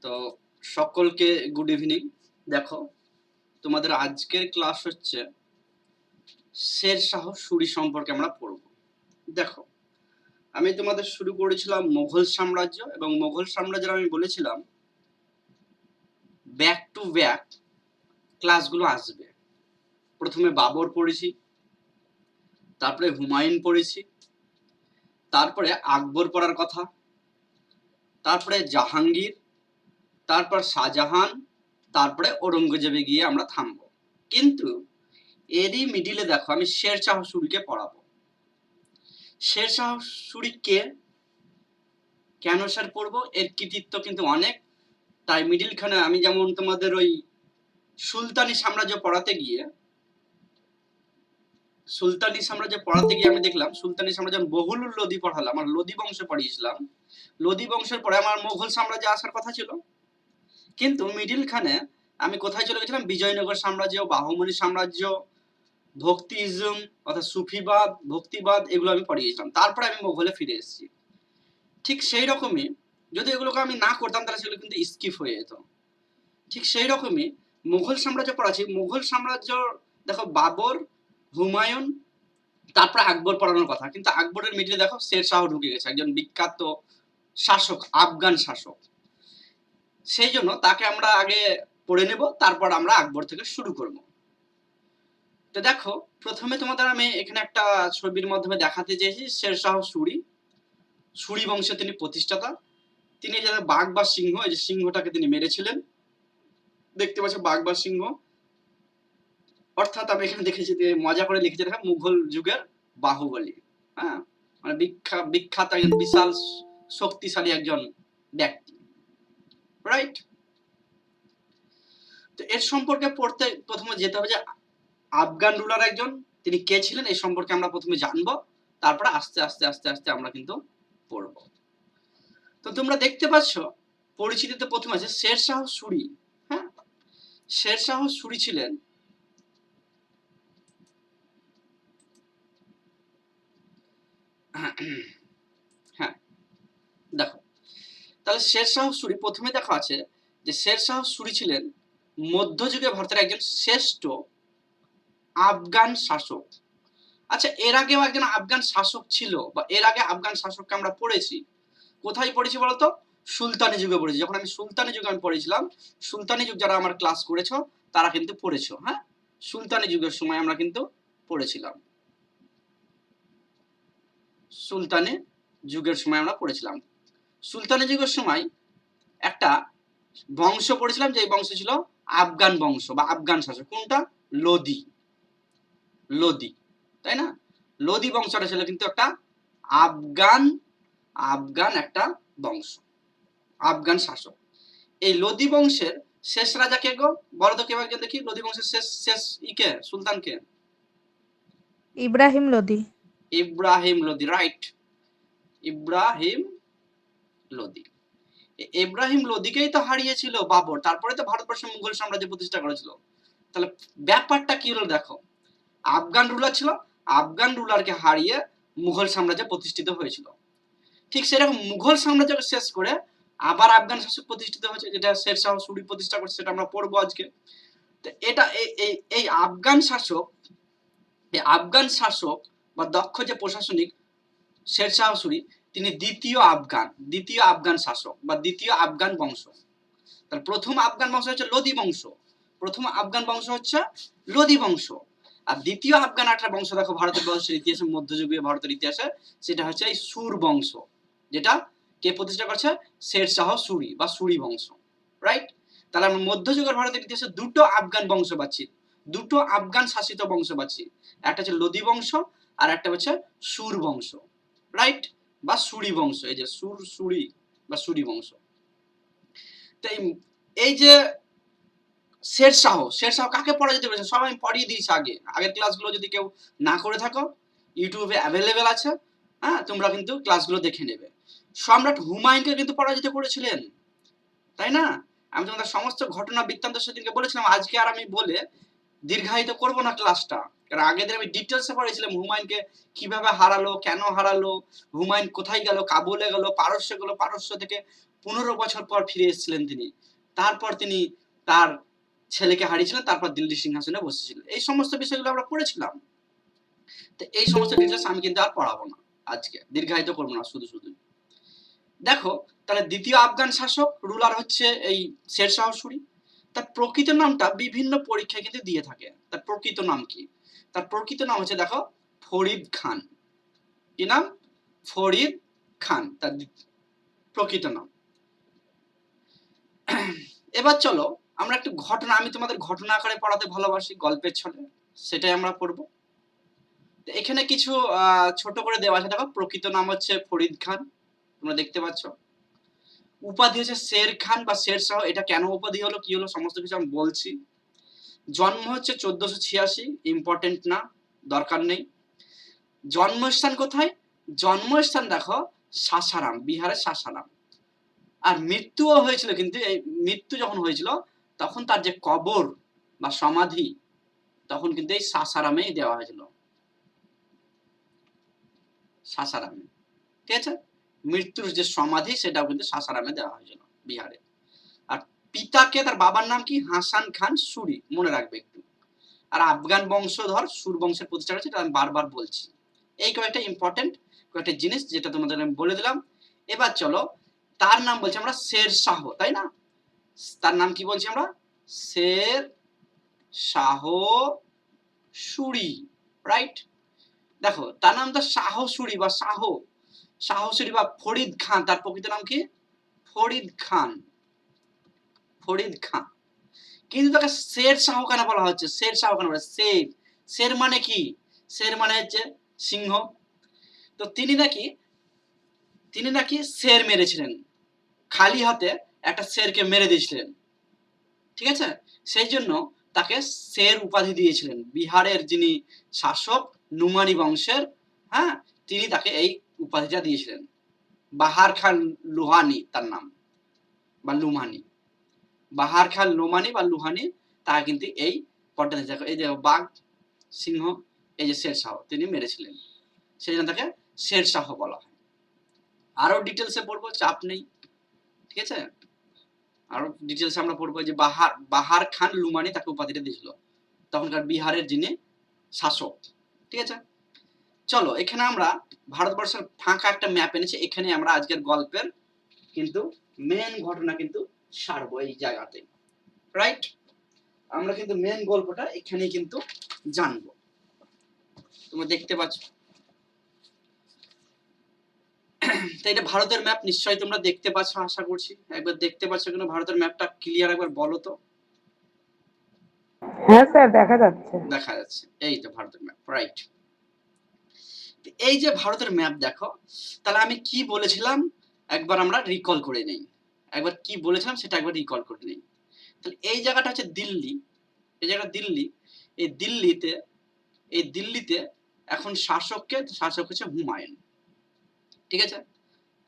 তো সকলকে good evening. দেখো, তোমাদের আজকের ক্লাস হচ্ছে শেরশাহ সূরি সম্পর্কে আমরা পড়ব। দেখো, আমি তোমাদের শুরু করেছিলাম মোগল সাম্রাজ্য, এবং মোগল সাম্রাজ্যের আমি বলেছিলাম ব্যাক টু ব্যাক ক্লাসগুলো আসবে। প্রথমে বাবর পড়েছি, তারপরে হুমায়ুন পড়েছি, তারপরে আকবর পড়ার কথা, তারপরে জাহাঙ্গীর, তারপর শাহজাহান, তারপরে ঔরঙ্গজেবে গিয়ে আমরা থামবো। কিন্তু এরই মিডিলে দেখো, আমি শেরশাহ সূরিকে পড়াবো। শেরশাহ সূরি কে, কেন স্যার পড়বো, এর কৃতিত্ব কিন্তু অনেক। তাই মিডিলখানে আমি যেমন তোমাদের ওই সুলতানি সাম্রাজ্য পড়াতে গিয়ে আমি দেখলাম সুলতানি সাম্রাজ্য বহুলুল লোদি পড়ালাম, আর লোদি বংশ পড়িয়েছিলাম। লোদি বংশের পরে আমার মোগল সাম্রাজ্য আসার কথা ছিল, কিন্তু মিডিলখানে আমি কোথায় চলে গেছিলাম, বিজয়নগর সাম্রাজ্য, বাহুমনি সাম্রাজ্য, ভক্তিজম অর্থাৎ সুফিবাদ, ভক্তিবাদ, এগুলো আমি পড়িয়েছিলাম। তারপরে আমি মোগলে ফিরে এসেছি। ঠিক সেই রকমই যদি এগুলোকে আমি না করতাম তাহলে সেগুলো কিন্তু স্কিপ হয়ে যেত। ঠিক সেই রকমই মুঘল সাম্রাজ্য পড়াচ্ছি। মুঘল সাম্রাজ্য দেখো, বাবর, হুমায়ুন, তারপর আকবর পড়ানোর কথা, কিন্তু আকবরের মিডিলে দেখো শেরশাহ ঢুকে গেছে, একজন বিখ্যাত শাসক, আফগান শাসক। সেই জন্য তাকে আমরা আগে পড়ে নেব, তারপর আমরা আকবর থেকে শুরু করব। তো দেখো, প্রথমে তোমাদের আমি এখানে একটা ছবির মাধ্যমে দেখাতে চেয়েছি শেরশাহ সূরি। সূরি বংশের তিনি প্রতিষ্ঠাতা। তিনি যারা বাঘ বা সিংহ, এই যে সিংহটাকে তিনি মেরেছিলেন, দেখতে পাচ্ছ বাঘ বা সিংহ, অর্থাৎ আমি এখানে দেখেছি মজা করে লিখেছি দেখা মুঘল যুগের বাহুবলী। হ্যাঁ, মানে বিখ্যাত একজন বিশাল শক্তিশালী একজন ব্যক্তি, রাইট? তো এর সম্পর্কে পড়তে প্রথমে যেতে হবে যে আফগান রুলার একজন, তিনি কে ছিলেন এই সম্পর্কে আমরা প্রথমে জানবো, তারপরে আস্তে আস্তে আস্তে আস্তে আমরা কিন্তু পড়ব। তো তোমরা দেখতে পাচ্ছ পরিচিতিতে প্রথমে আছে শেরশাহ সূরি। হ্যাঁ, শেরশাহ সূরি ছিলেন হ্যাঁ, দেখো, তাহলে শেরশাহ সূরি প্রথমে দেখা আছে যে শেরশাহ সূরি ছিলেন মধ্যযুগে ভারতের একজন শ্রেষ্ঠ আফগান শাসক। আচ্ছা, এর আগেও একজন আফগান শাসক ছিল, বা এর আগে আফগান শাসককে আমরা পড়েছি। কোথায় পড়েছি বলতো? সুলতানি যুগে পড়েছি। যখন আমি সুলতানি যুগে আমি পড়েছিলাম, সুলতানি যুগ যারা আমার ক্লাস করেছো তারা কিন্তু পড়েছো। হ্যাঁ, সুলতানি যুগের সময় আমরা কিন্তু পড়েছিলাম, সুলতানি যুগের সময় আমরা পড়েছিলাম। সুলতানি যুগের সময় একটা বংশ পড়েছিলাম, যে বংশ ছিল আফগান বংশ বা আফগান শাসক। কোনটা? লোদি। লোদি, তাই না? লোদি বংশটা ছিল কিন্তু একটা আফগান আফগান একটা বংশ, আফগান শাসক। এই লোদি বংশের শেষ রাজা কে গো, বলো তো কেউ একজন দেখি। লোদি বংশের শেষ শেষ ইকে সুলতান কে? ইব্রাহিম লোদি। ইব্রাহিম লোদি, রাইট, ইব্রাহিম লোদি। ইব্রাহিম লোদিকেই তো হারিয়েছিল বাবর, তারপরে তো ভারতবর্ষে মুঘল সাম্রাজ্য প্রতিষ্ঠা করেছিল। তাহলে ব্যাপারটা কি হলো দেখো, আফগান রুলার ছিল, আফগান রুলারকে হারিয়ে মুঘল সাম্রাজ্য প্রতিষ্ঠিত হয়েছিল। ঠিক সেরকম মুঘল সাম্রাজ্যকে শেষ করে আবার আফগান শাসক প্রতিষ্ঠিত হয়েছে, যেটা শেরশাহ সূরি প্রতিষ্ঠা করছে, সেটা আমরা পড়বো আজকে। তো এটা এই আফগান শাসক, এই আফগান শাসক বা দক্ষ যে প্রশাসনিক শেরশাহ সূরি, তিনি দ্বিতীয় আফগান শাসক বা দ্বিতীয় আফগান বংশ। তাহলে প্রথম আফগান বংশ হচ্ছে লোদি বংশ, প্রথম আফগান বংশ হচ্ছে লোদি বংশ। আর দ্বিতীয় আফগান একটা বংশ দেখো ভারতের বংশের ইতিহাসে, মধ্যযুগীয় ভারতের ইতিহাসে, সেটা হচ্ছে এই সুর বংশ, যেটা কে প্রতিষ্ঠা করছে? শেরশাহ সূরি বা সূরি বংশ, রাইট? তাহলে আমরা মধ্যযুগের ভারতের ইতিহাসে দুটো আফগান বংশ পাচ্ছি, দুটো আফগান শাসিত বংশ পাচ্ছি। একটা হচ্ছে লোদি বংশ, আর একটা হচ্ছে সুর বংশ, রাইট, বা সূরি বংশ। এই যে সূরি বা সূরি বংশ। তো এই যে শেরশাহ কাকে পড়া যেতে পারে সব আমি পড়িয়ে দিয়েছি আগের ক্লাসগুলো, যদি কেউ না করে থাকো ইউটিউবে অ্যাভেলেবেল আছে। হ্যাঁ, তোমরা কিন্তু ক্লাসগুলো দেখে নেবে। সম্রাট হুমায়ুনকে কিন্তু পরাজিত করেছিলেন, তাই না? আমি তোমাদের সমস্ত ঘটনা বৃত্তান্ত সেদিনকে বলেছিলাম। আজকে আর আমি বলে দীর্ঘায়িত করব না ক্লাসটা, কারণ আগের দিন আমি ডিটেলসে পড়েছিলাম হুমায়ুনকে কিভাবে হারালো, কেন হারালো, হুমায়ুন কোথায় গেল, কাবুলে গেল, পারস্যে গেল, পারস্য থেকে 15 বছর পর ফিরে এসেছিলেন তিনি। তারপর তিনি তার ছেলেকে হারিয়েছিলেন, তারপর দিল্লি সিংহাসনে বসেছিলেন। এই সমস্ত বিষয়গুলো আমরা পড়েছিলাম। তো এই সমস্ত ডিটেলস আমি কিন্তু আর পড়াবো না আজকে, দীর্ঘায়িত করবো না শুধু শুধু। দেখো তাহলে দ্বিতীয় আফগান শাসক রুলার হচ্ছে এই শের শাহ সুরি। তার প্রকৃত নামটা বিভিন্ন পরীক্ষায় কিন্তু দিয়ে থাকে। তার প্রকৃত নাম কি? তার প্রকৃত নাম হচ্ছে দেখো ফরিদ খান। কি নাম? ফরিদ খান তার প্রকৃত নাম। এবার চলো আমরা একটু ঘটনা, আমি তোমাদের ঘটনা আকারে পড়াতে ভালোবাসি, গল্পের ছলে, সেটাই আমরা পড়বো। এখানে কিছু ছোট করে দেওয়া আছে। দেখো প্রকৃত নাম হচ্ছে ফরিদ খান, তোমরা দেখতে পাচ্ছ। উপাধি হচ্ছে শের খান বা শের শাহ। এটা কেন উপাধি হলো, কি হলো, সমস্ত কিছু আমি বলছি। জন্ম হচ্ছে 1486, ইম্পর্টেন্ট না, দরকার নেই। জন্মস্থান কোথায়? জন্মস্থান দেখো সাসারাম, বিহারের সাসারাম। আর মৃত্যুও হয়েছিল কিন্তু, এই মৃত্যু যখন হয়েছিল তখন তার যে কবর বা সমাধি তখন কিন্তু এই সাসারামেই দেওয়া হয়েছিল, সাসারামে। ঠিক আছে, মৃত্যুর যে সমাধি সেটাও কিন্তু সাসারামে দেওয়া হয়েছিল বিহারে। আর পিতাকে, তার বাবার নাম কি? হাসান খান সুরি, মনে রাখবে একটু। আর আফগান বংশধর, সুর বংশের প্রতিষ্ঠা হয়েছে, এটা আমি বারবার বলছি। এই কয়েকটা ইম্পর্টেন্ট কয়েকটা জিনিস যেটা তোমাদের আমি বলে দিলাম। এবার চলো তার নাম বলছি আমরা শের শাহ, তাই না? তার নাম কি বলছি আমরা? শের শাহ সুরি, রাইট? দেখো তার নাম তো শাহ সুরি বা শাহ সুরি বা ফরিদ খান। তার প্রকৃত নাম কি? ফরিদ খান, ফরিদ খান। কিন্তু তাকে শের শাহ কেন বলা হচ্ছে? শের শাহ কেন বলা? শের, শের মানে কি? শের মানে হচ্ছে সিংহ। তো তিনি নাকি শের মেরেছিলেন, খালি হাতে একটা শেরকে মেরে দিয়েছিলেন। ঠিক আছে, সেই জন্য তাকে শের উপাধি দিয়েছিলেন বিহারের যিনি শাসক, নুমানি বংশের, হ্যাঁ, তিনি তাকে এই উপাধিটা দিয়েছিলেন। বাহার খান লোহানি তার নাম, বা লুমানি। বাহার খান লোমানি বা লুহানি, তার কিন্তু এই পট্টাতে দেখো, এই যে বাঘ, সিংহ, এই যে শের শাহ তিনি মেরেছিলেন, সেই জন্য তাকে শের শাহ বলা হয়। আরো ডিটেলসে পড়বো, চাপ নেই, ঠিক আছে? আরো ডিটেলসে আমরা পড়বো যে বাহার খান লুমানি তাকে উপাধিটা দিয়েছিল, তখনকার বিহারের যিনি শাসক। ঠিক আছে, চলো এখানে আমরা ভারতবর্ষের ফাঁকা একটা ম্যাপ এনেছি, এখানে আমরা আজকের গল্পের কিন্তু মেন ঘটনা কিন্তু সারবো এই জায়গাতে, রাইট? আমরা কিন্তু মেন গল্পটা এখানে কিন্তু জানবো। তোমরা দেখতে পাচ্ছ, তো এটা ভারতের ম্যাপ, নিশ্চয়ই তোমরা দেখতে পাচ্ছ, আশা করছি। একবার দেখতে পাচ্ছ কিনা ভারতের ম্যাপটা ক্লিয়ার একবার বলো তো। হ্যাঁ স্যার, দেখা যাচ্ছে। দেখা যাচ্ছে, এই তো ভারতের ম্যাপ, রাইট? এই যে ভারতের ম্যাপ দেখো, তাহলে আমি কি বলেছিলাম একবার আমরা রিকল করে নেই। একবার কি বলেছিলাম সেটা একবার রিকল করে নেই। তাহলে এই জায়গাটা হচ্ছে দিল্লি, এই জায়গাটা দিল্লি। এই দিল্লিতে এখন শাসক হচ্ছে হুমায়ুন। ঠিক আছে,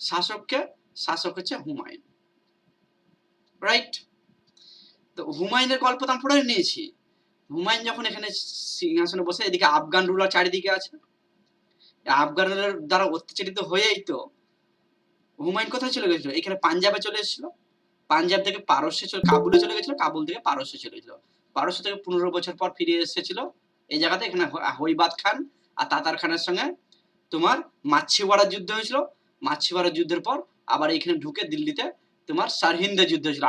শাসক হচ্ছে হুমায়ুন, রাইট? তো হুমায়ুনের গল্প তো আমরা পড়ে নিয়েছি। হুমায়ুন যখন এখানে সিংহাসনে বসে, এদিকে আফগান রুলার চারিদিকে আছে, আফগানের দ্বারা অত্যাচারিত হয়েই তো হুমায়ুন কোথায় চলে গেছিল? এখানে পাঞ্জাবে চলে এসেছিল। পাঞ্জাব থেকে কাবুলে চলে গেছিল, কাবুল থেকে পারস্যে চলে গেছিল। পারস্য থেকে 15 বছর পর ফিরে এসেছিল এই জায়গাতে। এখানে হৈবাদ খান আর তাতার খানের সঙ্গে তোমার মাছিওয়াড়ার যুদ্ধ হয়েছিল। মাছিওয়াড়ার যুদ্ধের পর আবার এখানে ঢুকে দিল্লিতে তোমার সারহিন্দের যুদ্ধ হয়েছিল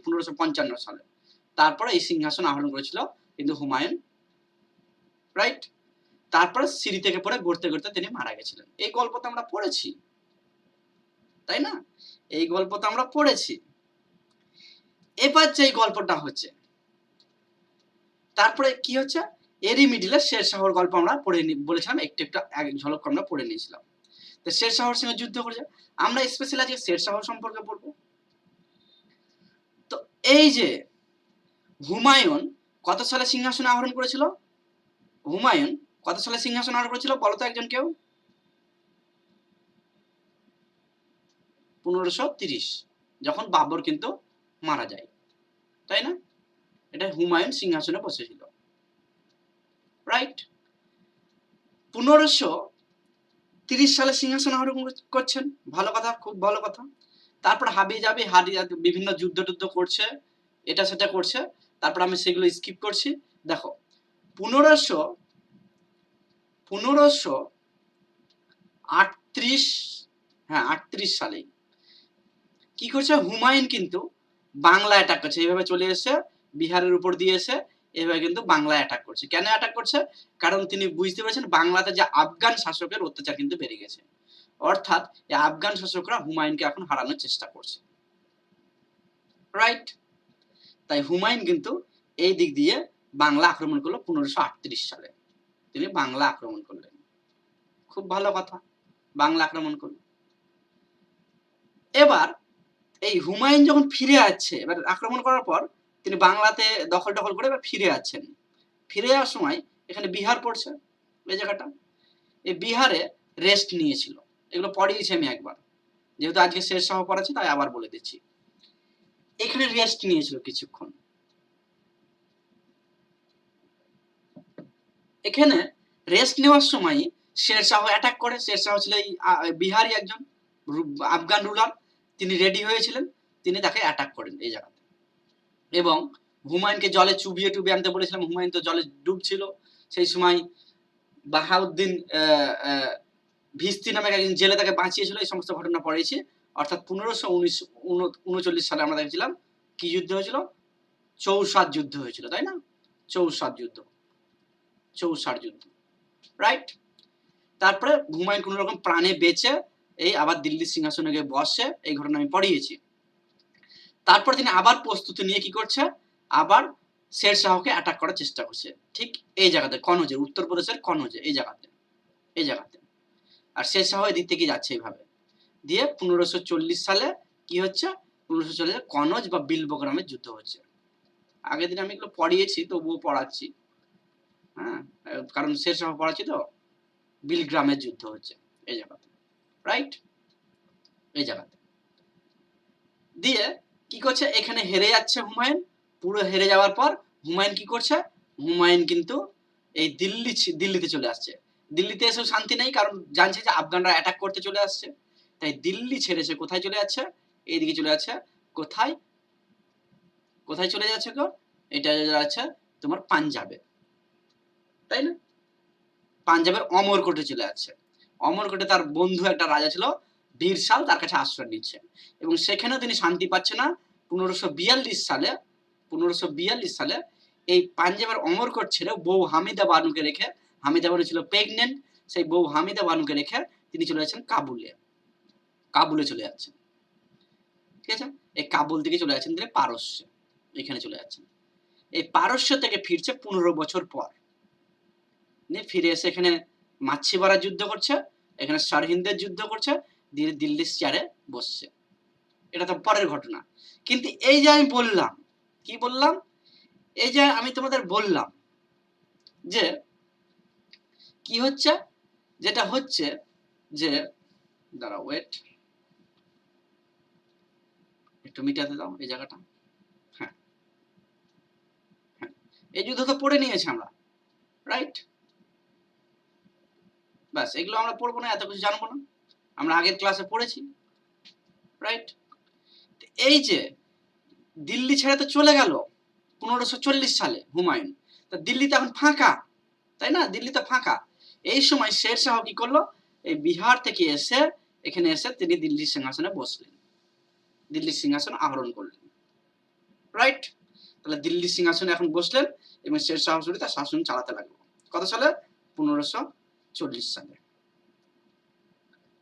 1555 সালে। তারপরে এই সিংহাসন আহরণ করেছিল কিন্তু হুমায়ুন, রাইট? তারপরে সিঁড়ি থেকে পড়ে গড়তে গড়তে তিনি মারা গেছিলেন। এই গল্প তো আমরা পড়েছি, তাই না? এই গল্প তো আমরা পড়েছি। এবার যে গল্পটা হচ্ছে, তারপরে কি হচ্ছে, এরই মিডিলে শের শাহর গল্প আমরা পড়ে বলেছিলাম, একটু একটু এক ঝলক আমরা পড়ে নিয়েছিলাম। তো শের শাহর সঙ্গে যুদ্ধ করেছে, আমরা স্পেশালি আজকে শের শাহ সম্পর্কে পড়বো। তো এই যে হুমায়ুন কত সালে সিংহাসন আহরণ করেছিল? হুমায়ুন কত সালে সিংহাসন আহরণ করেছিল বলো তো একজন কেউ? 1530, যখন বাবর কিন্তু মারা যায়, তাই না? এটা হুমায়ুন সিংহাসনে বসেছিল, রাইট? 1530 সালে সিংহাসন আরোহণ করছেন, ভালো কথা, খুব ভালো কথা। তারপর হাবি যাবি বিভিন্ন যুদ্ধ টুদ্ধ করছে, এটা সেটা করছে, তারপর আমি সেগুলো স্কিপ করছি। দেখো 1538 সালে কি করছে হুমায়ুন কিন্তু বাংলা অ্যাটাক করছে, এইভাবে চলে এসে বিহারের উপর দিয়ে এসে এইভাবে কিন্তু বাংলা অ্যাটাক করছে। কেন অ্যাটাক করছে? কারণ তিনি বুঝতে পেরেছেন বাংলাতে যে আফগান শাসকের অত্যাচার কিন্তু বেড়ে গেছে, অর্থাৎ এই আফগান শাসকরা হুমায়ুনকে এখন হারানোর চেষ্টা করছে, রাইট? তাই হুমায়ুন কিন্তু এই দিক দিয়ে বাংলা আক্রমণ করলো 1538 সালে, তিনি বাংলা আক্রমণ করলেন। খুব ভালো কথা, বাংলা আক্রমণ করলো। এবার এই হুমায়ুন যখন ফিরে আসছে, এবার আক্রমণ করার পর তিনি বাংলাতে দখল করে এবার ফিরে আসছেন। ফিরে যাওয়ার সময় এখানে বিহার পড়ছে, এই জায়গাটা, এই বিহারে রেস্ট নিয়েছিল। এগুলো পড়িয়েছি আমি একবার, যেহেতু আজকে শেষ সহ পড়াচ্ছি তাই আবার বলে দিচ্ছি। এখানে রেস্ট নিয়েছিল কিছুক্ষণ। এখানে রেস্ট নেওয়ার সময় শেরশাহ অ্যাটাক করে। শেরশাহ ছিল বিহারি একজন আফগান রুলার, তিনি রেডি হয়েছিলেন, তিনি তাকে অ্যাটাক করেন এই জায়গাতে। এবং হুমায়ুনকে জলে চুবিয়ে আনতে বলেছিলাম, হুমায়ুন তো জলে ডুবছিল। সেই সময় বাহাউদ্দিন ভিস্তি নামে একজন জেলে তাকে বাঁচিয়েছিল। এই সমস্ত ঘটনা পড়েছি। অর্থাৎ 1539 সালে আমরা দেখেছিলাম কি যুদ্ধ হয়েছিল, চৌসার যুদ্ধ হয়েছিল, তাই না? চৌসার যুদ্ধ, রাইট? তারপরে হুমায়ুন কোন রকম প্রাণে বেঁচে এই আবার দিল্লির সিংহাসনে গিয়ে বসে, এই ঘটনা আমি পড়িয়েছি। তারপর তিনি আবার প্রস্তুতি নিয়ে কি করছে, আবার শেরশাহকে অ্যাটাক করার চেষ্টা করছে, ঠিক এই জায়গাতে, কনৌজে, উত্তরপ্রদেশের কনৌজে, এই জায়গাতে। আর শেরশাহ এদিক থেকে যাচ্ছে এইভাবে দিয়ে 1540 সালে কি হচ্ছে, 1540 কনৌজ বা বিলবগ্রামের যুদ্ধ হচ্ছে। আগের দিন আমি এগুলো পড়িয়েছি, তবুও পড়াচ্ছি, হ্যাঁ, কারণ শেরশাহ পড়াচ্ছি তো। বিলগ্রামের যুদ্ধ হচ্ছে এই জায়গাতে, রাইট? এই জায়গাতে দিয়ে কি করছে, এখানে হেরে যাচ্ছে হুমায়ুন। পুরো হেরে যাওয়ার পর হুমায়ুন কি করছে, হুমায়ুন কিন্তু এই দিল্লিতে চলে আসছে। দিল্লিতে এসেও শান্তি নেই, কারণ জানছে যে আফগানরা অ্যাটাক করতে চলে আসছে। তাই দিল্লি ছেড়ে সে কোথায় চলে যাচ্ছে, এইদিকে চলে যাচ্ছে। কোথায় চলে যাচ্ছে গো? এটা যাচ্ছে তোমার পাঞ্জাবে, তাই না? পাঞ্জাবের অমরকোটে চলে যাচ্ছে। অমরকোটে তার বন্ধু একটা রাজা ছিল বীরসাল, তার কাছে আশ্রয় নিচ্ছে, এবং সেখানেও তিনি শান্তি পাচ্ছে না। 1542 সালে এই পাঞ্জাবের অমরকোট ছেড়ে বউ হামিদা বানুকে রেখে, হামিদা বানু ছিল প্রেগনেন্ট, সেই বউ হামিদা বানুকে রেখে তিনি চলে যাচ্ছেন কাবুলে চলে যাচ্ছেন, ঠিক আছে? এই কাবুল থেকে চলে যাচ্ছেন তিনি পারস্যে, এখানে চলে যাচ্ছেন। এই পারস্য থেকে ফিরছে 15 বছর পর, ফিরে এসে এখানে মাছিবাড়ার যুদ্ধ করছে, এখানে সরহিন্দের যুদ্ধ করছে, দিল্লির চেয়ারে বসছে। এটা তো পরের ঘটনা। কিন্তু এই যে আমি বললাম, কি বললাম, এই যে আমি তোমাদের বললাম যে কি হচ্ছে, যেটা হচ্ছে যে, দাঁড়াও, ওয়েট, একটু মিটাতে দাও এই জায়গাটা। হ্যাঁ, এই যুদ্ধ তো পড়ে নিয়েছি আমরা, রাইট? ব্যাস, এগুলো আমরা পড়বো না, এত কিছু জানবো না, আমরা আগের ক্লাসে পড়েছি, রাইট? এই যে দিল্লি ছেড়ে তো চলে গেল 1540 সালে হুমায়ুন, তা দিল্লি তো এখন ফাঁকা, তাই না? দিল্লি তো ফাঁকা। এই সময় শেরশাহ কি করলো, এই বিহার থেকে এসে এখানে এসে তিনি দিল্লির সিংহাসনে বসলেন, দিল্লির সিংহাসন আহরণ করলেন, রাইট? তাহলে দিল্লির সিংহাসনে এখন বসলেন এবং শেরশাহ সুরি তার শাসন চালাতে লাগলো। কত সালে? 1540 সালে।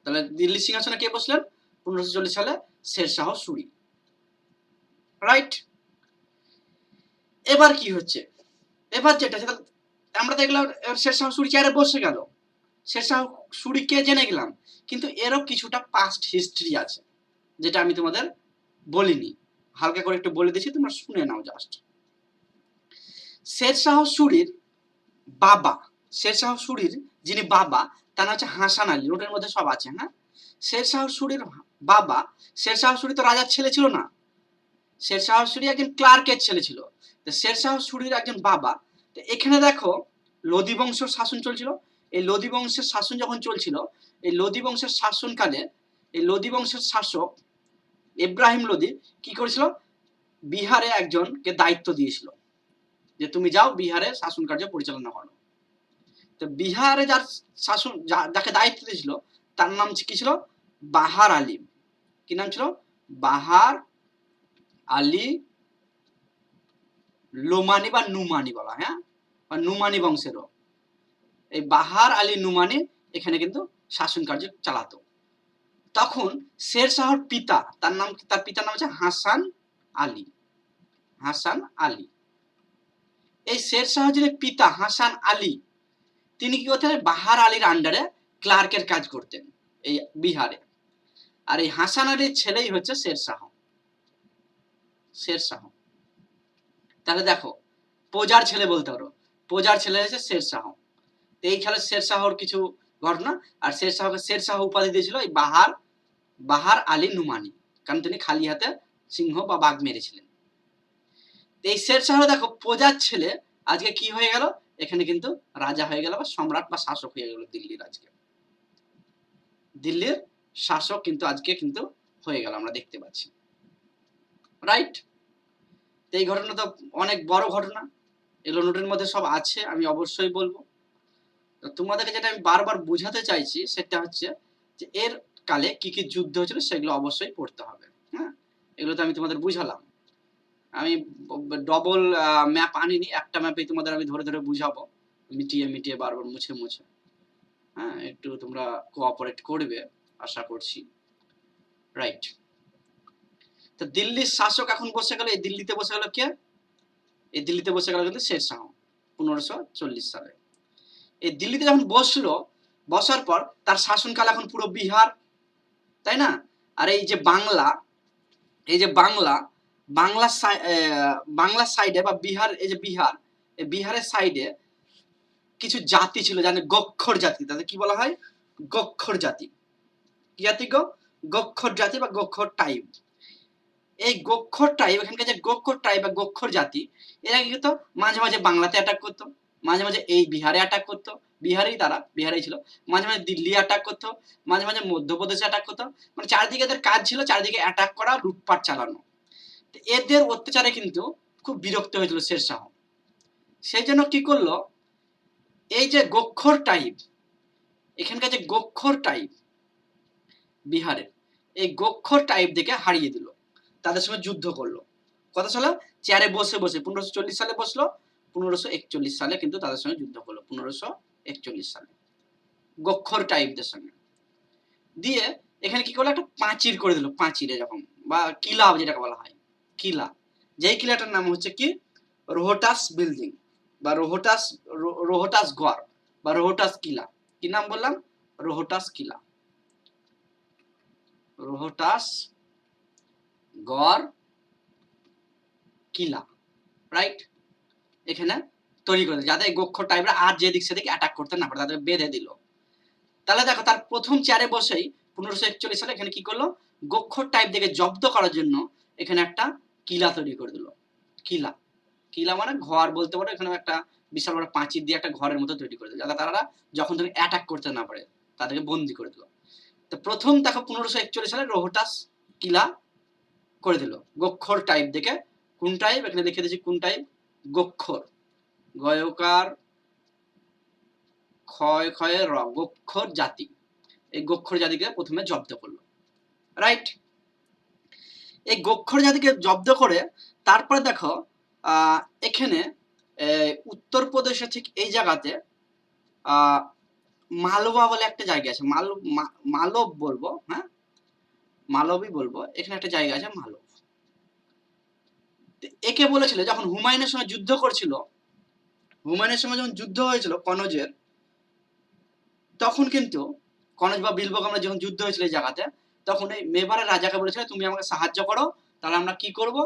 তাহলে দিল্লির সিংহাসনে কে বসলেন 1540 সালে? শেরশাহ সুরি, রাইট? এবার কি হচ্ছে, এবার যেটা আমরা দেখলাম শেরশাহ সুরি চেয়ারে বসে গেল, শেরশাহ সুরি কে জেনে গেলাম, কিন্তু এরও কিছুটা পাস্ট হিস্ট্রি আছে যেটা আমি তোমাদের বলিনি, হালকা করে একটু বলে দিচ্ছি, তোমরা শুনে নাও জাস্ট। শেরশাহ সুরির বাবা, শেরশাহ সুরির যিনি বাবা তার নাম হচ্ছে হাসান আলী, নোটের মধ্যে সব আছে, হ্যাঁ? শেরশাহ সুরির বাবা, শেরশাহ সুরি তো রাজার ছেলে ছিল না, শেরশাহ সুরি একজন ক্লার্কের ছেলে ছিল। শেরশাহ সুরির একজন বাবা, তো এখানে দেখো লোদি বংশের শাসন চলছিল। এই লোদি বংশের শাসন যখন চলছিল, এই লোদি বংশের শাসনকালে এই লোদি বংশের শাসক ইব্রাহিম লোদি কি করেছিল, বিহারে একজনকে দায়িত্ব দিয়েছিল যে তুমি যাও বিহারে শাসন কার্য পরিচালনা করো। তো বিহারে যার শাসন যাকে দায়িত্ব দিয়েছিল তার নাম কি ছিল, বাহার আলী। কি নাম ছিল, বাহার আলী লোমানি বা নুমানি বলা, হ্যাঁ, বা নুমানি বংশেরও এই বাহার আলী নুমানি এখানে কিন্তু শাসন কার্য চালাতো। তখন শের শাহর পিতা, তার পিতার নাম হচ্ছে হাসান আলী। হাসান আলী, এই শের শাহজির পিতা হাসান আলী তিনি কি করতেন, বাহার আলীর আন্ডারে ক্লার্কের কাজ করতেন এই বিহারে। আর এই হাসান আলীর ছেলেই হচ্ছে শের শাহ। শের শাহ, তাহলে দেখো প্রজার ছেলে বলতে পারো, প্রজার ছেলে হচ্ছে শের শাহ। এই খেলা শের শাহর কিছু ঘটনা। আর শের শাহকে শের শাহ উপাধি দিয়েছিল এই বাহার আলী নুমানি, কারণ তিনি খালি হাতে সিংহ বা বাঘ মেরেছিলেন। এই শের শাহ দেখো প্রজার ছেলে আজকে কি হয়ে গেল, এখানে কিন্তু রাজা হয়ে গেল বা সম্রাট বা শাসক হয়ে গেল দিল্লির। আজকে দিল্লির শাসক কিন্তু আজকে কিন্তু হয়ে গেল, আমরা দেখতে পাচ্ছি, রাইট। এই ঘটনা তো অনেক বড় ঘটনা, এগুলো নোটের মধ্যে সব আছে, আমি অবশ্যই বলবো। তোমাদেরকে যেটা আমি বারবার বোঝাতে চাইছি সেটা হচ্ছে যে এর কালে কি কি যুদ্ধ হয়েছিল সেগুলো অবশ্যই পড়তে হবে। হ্যাঁ, এগুলো তো আমি তোমাদের বুঝালাম, আমি ডবল ম্যাপ আনিনি, একটা ম্যাপেই তোমাদের আমি ধরে ধরে বুঝাবো, মিটিয়ে মিটিয়ে বারবার মুছে মুছে। হ্যাঁ, একটু তোমরা কোঅপারেট করবে আশা করছি, রাইট। তো দিল্লির শাসক এখন বসে গেল, এই দিল্লিতে বসে গেল কে, এই দিল্লিতে বসে গেল কিন্তু শের শাহ 1540 সালে। এই দিল্লিতে যখন বসলো, বসার পর তার শাসনকাল এখন পুরো বিহার, তাই না। আর এই যে বাংলা, এই যে বাংলা সাইডে বা বিহার, এই যে বিহার, এই বিহারের সাইডে কিছু জাতি ছিল, জানে গক্ষর জাতি, তাদের কি বলা হয়, গক্ষর জাতি। কি জাতি গো, গক্ষর জাতি বা গক্ষর টাইপ। এই গক্ষর টাইপ, এখানকার যে গক্ষর টাইপ বা গক্ষর জাতি, এরা কি করতো, মাঝে মাঝে বাংলাতে অ্যাটাক করতো, মাঝে মাঝে এই বিহারে অ্যাটাক করতো, বিহারেই ছিল, মাঝে মাঝে দিল্লি অ্যাটাক করতো, মাঝে মাঝে মধ্যপ্রদেশে অ্যাটাক করতো, মানে চারদিকে এদের কাজ ছিল চারদিকে অ্যাটাক করা, লুটপাট চালানো। এদের অত্যাচারে কিন্তু খুব বিরক্ত হয়েছিল শের শাহ। সেই জন্য কি করলো, এই যে গক্ষর টাইপ, এখানকার যে গক্ষর টাইপ বিহারের, এই গক্ষর টাইপ দেখে হারিয়ে দিল, তাদের সঙ্গে যুদ্ধ করলো। কত সালে, চেয়ারে বসে বসে 1540 সালে বসলো, 1541 সালে কিন্তু তাদের সঙ্গে যুদ্ধ করলো, 1541 সালে গক্ষর টাইপদের সঙ্গে। দিয়ে এখানে কি করলো, একটা প্রাচীর করে দিল, প্রাচীর এরকম বা কিলা যেটাকে বলা হয়, কিলা। যেই কিলাটার নাম হচ্ছে কি, রোহটাস বিল্ডিং বা রোহটাস গড় বা রোহটাস কিলা। কি নাম বললাম, রোহটাস কিলা, রোহটাস গড় কিলা, রাইট। এখানে তৈরি করে যাতে গক্ষর টাইপরা আর যেদিক সেদিক অ্যাটাক করতে না পারে, তাদের বেঁধে দিল। তাহলে দেখো তার প্রথম চেয়ারে বসেই 1541 সালে এখানে কি করলো, গক্ষর টাইপ দেখে জব্দ করার জন্য এখানে একটা কিলা তৈরি করে দিল। কিলা, কিলা মানে ঘর বলতে পারো, এখানে একটা বিশাল বড় প্রাচীর দিয়ে একটা ঘরের মতো তৈরি করে দিল, যাতে তারা যখন তুমি অ্যাটাক করতে না পারে, তাদেরকে বন্দি করে দিল। তো প্রথম দেখো 1541 সালে রোহটাস কিলা করে দিল গক্ষর টাইপ দেখে। কোন টাইপ, এখানে লিখে দিয়েছি কোন টাইপ, গক্ষর, গয়কার ক্ষয় ক্ষয়ে র, গক্ষর জাতি। এই গক্ষর জাতিকে প্রথমে জব্দ করলো, রাইট। এই গক্ষর জাতিকে জব্দ করে তারপরে দেখো এখানে উত্তরপ্রদেশে ঠিক এই জায়গাতে মালবা বলে একটা জায়গা আছে, মালব বলবো, হ্যাঁ মালবই বলবো, এখানে একটা জায়গা আছে মালব। একে বলেছিল যখন হুমায়ুনের সঙ্গে যুদ্ধ করছিল, হুমায়ুনের সঙ্গে যখন যুদ্ধ হয়েছিল কনজের, তখন কিন্তু কনজ বা বিলবগামরা যখন যুদ্ধ হয়েছিল এই জায়গাতে, তখন এই মেবারের রাজাকে বলেছিল তুমি আমাকে সাহায্য করো, তাহলে আমরা কি করব,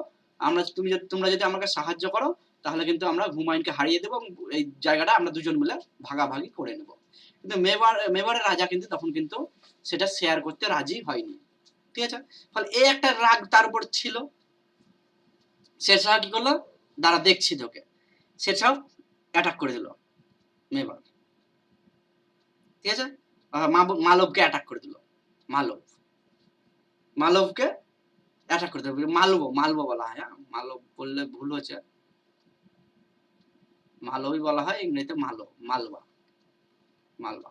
তোমরা যদি আমাকে সাহায্য করো তাহলে কিন্তু আমরা হুমায়ুনকে হারিয়ে দেবো এবং এই জায়গাটা আমরা দুজন মিলে ভাগাভাগি করে নেব। কিন্তু মেবারের রাজা কিন্তু তখন কিন্তু সেটা শেয়ার করতে রাজি হয়নি, ঠিক আছে। ফলে এই একটা রাগ তার উপর ছিল। শেরশাহ কি করলো, দাঁড়া দেখছি তোকে, শেরশাহ অ্যাটাক করে দিল মেবার, ঠিক আছে। মালবকে অ্যাটাক করে দিল, মালবকে অ্যাটাক করতে হবে। মালবো মালবো বলা হয়, হ্যাঁ মালব বললে ভুল হচ্ছে, মালবই বলা হয়, ইংরেজিতে মালবা মালবা,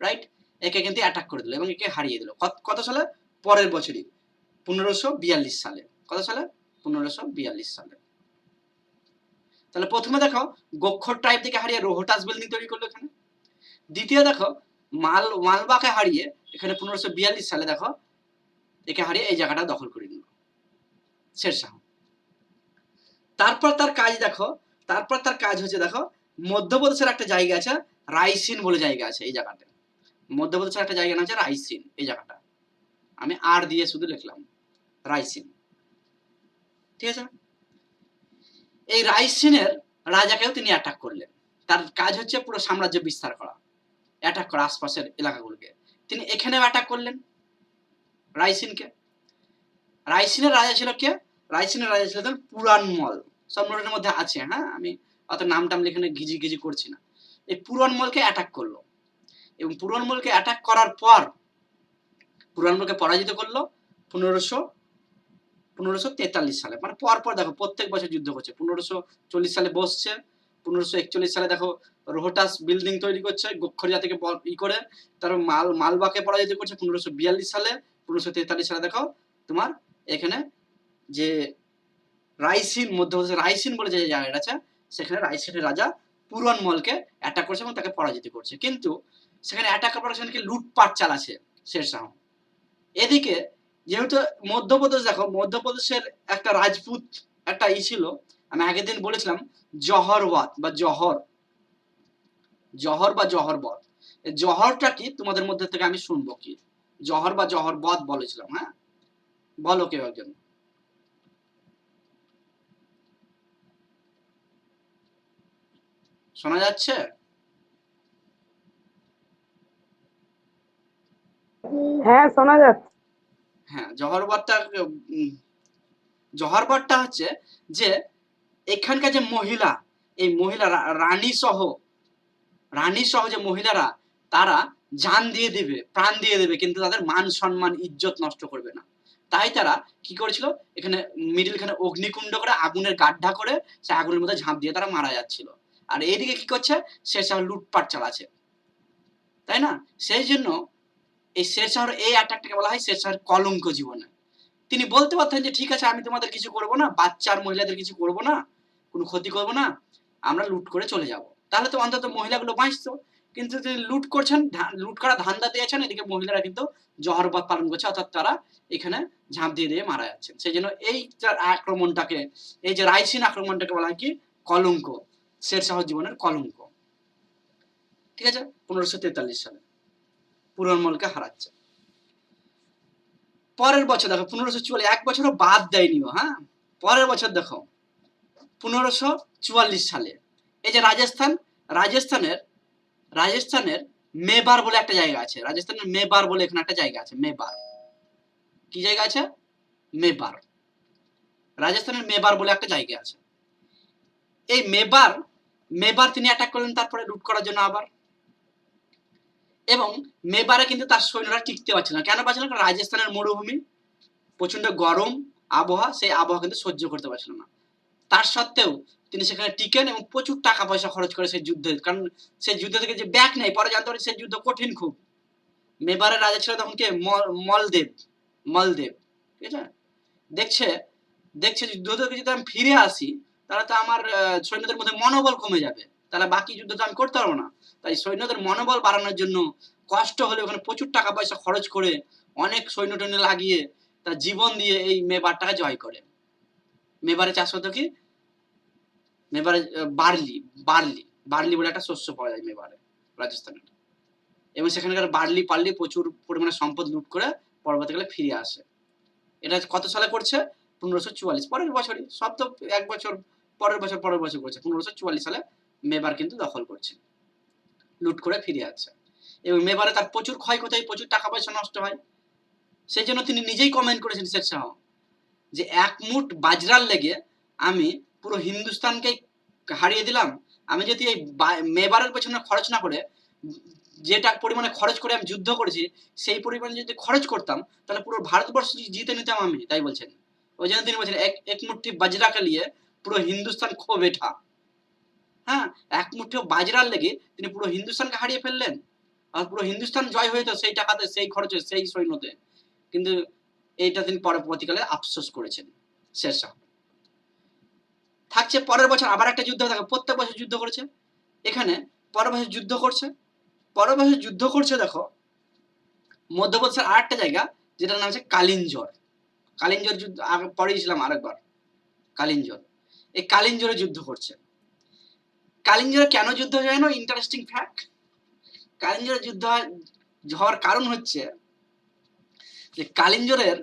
রাইট। একে কিন্তু অ্যাটাক করে দিল এবং একে হারিয়ে দিল কত সালে? পরের বছরই 1542 সালে। কত সালে? 1542 সালে। তাহলে প্রথমে দেখো গোক্ষর ট্রাইব থেকে হারিয়ে রোহটাস বিল্ডিং তৈরি করলো এখানে। দ্বিতীয় দেখো মালবাকে হারিয়ে এখানে 1542 সালে দেখো একে হারিয়ে এই জায়গাটা দখল করে নিল শেরশাহ। তারপর তার কাজ দেখো, তারপর তার কাজ হচ্ছে দেখো মধ্যপ্রদেশের একটা জায়গা আছে রাইসিন বলে জায়গা আছে, এই জায়গাটা মধ্যপ্রদেশের একটা জায়গা আছে রাইসিন, এই জায়গাটা আমি আর দিয়ে শুধু লিখলাম রাইসিন, ঠিক আছে। এই রাইসিনের রাজাকেও তিনি অ্যাটাক করলেন। তার কাজ হচ্ছে পুরো সাম্রাজ্য বিস্তার করা, অ্যাটাক করা আশপাশের এলাকাগুলোকে। তিনি এখানেও অ্যাটাক করলেন রাইসিনকে। রাইসিনের রাজা ছিল কে? রাইসিনের রাজা ছিল পুরানমল। সব নোটের মধ্যে আছে, হ্যাঁ আমি অত নাম টাম লিখে ঘিজি করছি না। এই পুরানমলকে অ্যাটাক করলো এবং পুরানমলকে অ্যাটাক করার পর পুরানমলকে পরাজিত করলো 1543 সালে। মানে পর দেখো প্রত্যেক বছর যুদ্ধ করছে। 1540 সালে বসছে, 1541 সালে দেখো রোহটাস বিল্ডিং তৈরি করছে গোক্ষরিয়া থেকে ই করে, তারপর মালবাকে পরাজিত করছে 1542 সালে। 1543 সালে দেখো তোমার এখানে যে রাইসিন মধ্যপ্রদেশের রাইসিন বলে যে জায়গাটা আছে সেখানে রাইসিনের রাজা পুরনমলকে অ্যাটাক করছে এবং তাকে পরাজিত করছে। কিন্তু সেখানে অ্যাটাক করার সেখানে লুটপাট চালাচ্ছে শেরশাহ। এদিকে যেহেতু মধ্যপ্রদেশ দেখো মধ্যপ্রদেশের একটা রাজপুত একটা ছিল, আমি আগের দিন বলেছিলাম জহরওয়াত বা জহর বা জহরবত। জহরটা কি তোমাদের মধ্যে থেকে আমি শুনবো কি জহর বা জহরবত বলেছিলাম, হ্যাঁ বলো কেউ একজন। শোনা যাচ্ছে? হ্যাঁ শোনা যাচ্ছে। হ্যাঁ জহরবতটা হচ্ছে যে এখানকার যে মহিলা, এই মহিলা রানী সহ যে মহিলারা তারা জান দিয়ে দেবে, প্রাণ দিয়ে দেবে, কিন্তু তাদের মান সম্মান ইজ্জত নষ্ট করবে না। তাই তারা কি করেছিল এখানে মিডিলখানে অগ্নিকুণ্ড করে আগুনের গাড্ডা করে সে আগুনের মধ্যে ঝাঁপ দিয়ে তারা মারা যাচ্ছিল। আর এইদিকে কি করছে শেরশাহ লুটপাট চালাচ্ছে, তাই না? সেই জন্য এই শেরশাহর এই অ্যাটাকটাকে বলা হয় শেরশাহর কলঙ্ক জীবনে। তিনি বলতে পারতেন যে ঠিক আছে আমি তোমাদের কিছু করব না, বাচ্চার মহিলাদের কিছু করব না, কোনো ক্ষতি করব না, আমরা লুট করে চলে যাব, তাহলে তো অন্তত মহিলাগুলো বাঁচতো। কিন্তু তিনি লুট করছেন, লুট করা ধান্দা দিয়েছেন, এদিকে মহিলারা কিন্তু জহরবত পালন করছে, অর্থাৎ তারা এখানে ঝাঁপ দিয়ে দিয়ে মারা যাচ্ছেন। সেই জন্য এই আক্রমণটাকে, এই যে রাইসিন আক্রমণটাকে বলা হয় কি কলঙ্ক, শেরশাহ জীবনের কলঙ্ক, ঠিক আছে। 1543 সালে পুরনমলকে হারাচ্ছে। পরের বছর দেখো 1544, এক বছরও বাদ দেয়নিও, হ্যাঁ পরের বছর দেখো 1544 সালে এই যে রাজস্থানের মেবার বলে একটা জায়গা আছে, রাজস্থানের মেবার বলে এখানে একটা জায়গা আছে, মেবার কি জায়গা আছে? মেবার, রাজস্থানের মেবার বলে একটা জায়গা আছে। এই মেবার তিনি অ্যাটাক করলেন তারপরে লুট করার জন্য আবার, এবং মেবারে কিন্তু তার সৈন্যরা টিকতে পারছিল না। কেন পারছিল না? রাজস্থানের মরুভূমি, প্রচন্ড গরম আবহাওয়া, সেই আবহাওয়া কিন্তু সহ্য করতে পারছিল না। তার সত্ত্বেও তিনি সেখানে টিকেন এবং প্রচুর টাকা পয়সা খরচ করে সেই যুদ্ধে, কারণ সেই যুদ্ধ থেকে যে ব্যাক নেই, পরে জানতে পারি সেই যুদ্ধ কঠিন খুব। মেবারের রাজা ছিল তখন কে? মলদেব, ঠিক আছে। দেখছে যুদ্ধ থেকে যদি আমি ফিরে আসি তাহলে তো আমার সৈন্যদের মধ্যে মনোবল কমে যাবে, তাহলে বাকি যুদ্ধ তো আমি করতে পারবো না। তাই সৈন্যদের মনোবল বাড়ানোর জন্য কষ্ট হলে ওখানে প্রচুর টাকা পয়সা খরচ করে অনেক সৈন্য টৈন্য লাগিয়ে তার জীবন দিয়ে এই মেবারটাকে জয় করে। মেবারে চাষ হতো কি? মেবারে বার্লি বলে একটা শস্য পাওয়া যায় মেবারে, রাজস্থানের, এবং সেখানকার পার্লি প্রচুর পরিমাণে সম্পদ লুট করে পরবর্তীকালে ফিরে আসে। এটা কত সালে করছে? 1544, পরের বছরই, সব তো এক বছর পরের বছর করছে। 1544 সালে মেবার কিন্তু দখল করছে, লুট করে ফিরে আসছে, এবং মেবারে তার প্রচুর ক্ষয়ক্ষতি হয়, প্রচুর টাকা পয়সা নষ্ট হয়। সেই জন্য তিনি নিজেই কমেন্ট করেছেন শেরশাহ যে এক মুঠ বাজরার লেগে আমি পুরো হিন্দুস্তানকে হারিয়ে দিলাম, আমি যদি এই মেবারের পেছনে খরচ না করে যেটা পরিমাণে খরচ করে আমি যুদ্ধ করেছি, সেই পরিমাণে যদি খরচ করতাম তাহলে পুরো ভারতবর্ষ জিতে নিতাম আমি, তাই বলছেন। ওই জন্য তিনি বলছেন এক মুঠ্ठी বাজরা কে লিয়ে পুরো হিন্দুস্তান খো বেঠা। হ্যাঁ, এক মুঠ্ঠি বাজরার লেগে তিনি পুরো হিন্দুস্তানকে হারিয়ে ফেললেন, আর পুরো হিন্দুস্তান জয় হয়ে যেত সেই টাকাতে, সেই খরচে, সেই সৈন্যতে। কিন্তু এইটা তিনি পরবর্তীকালে আফসোস করেছেন শেরশাহ। থাকছে পরের বছর আবার একটা যুদ্ধ থাকে, প্রত্যেক বছর যুদ্ধ করেছে। এখানে পরের বছর যুদ্ধ করছে, পরের বছর যুদ্ধ করছে দেখো মধ্যপ্রদেশের আর একটা জায়গা যেটার নাম হচ্ছে কালিঞ্জর। কালিঞ্জর যুদ্ধ আগে পড়েছিলাম আরেকবার, কালিঞ্জর। এই কালিঞ্জরে যুদ্ধ করছে। কালিঞ্জরে কেন যুদ্ধ হয় জানো? Interesting fact. কালিঞ্জরে যুদ্ধ হওয়ার কারণ হচ্ছে যে কালিঞ্জরের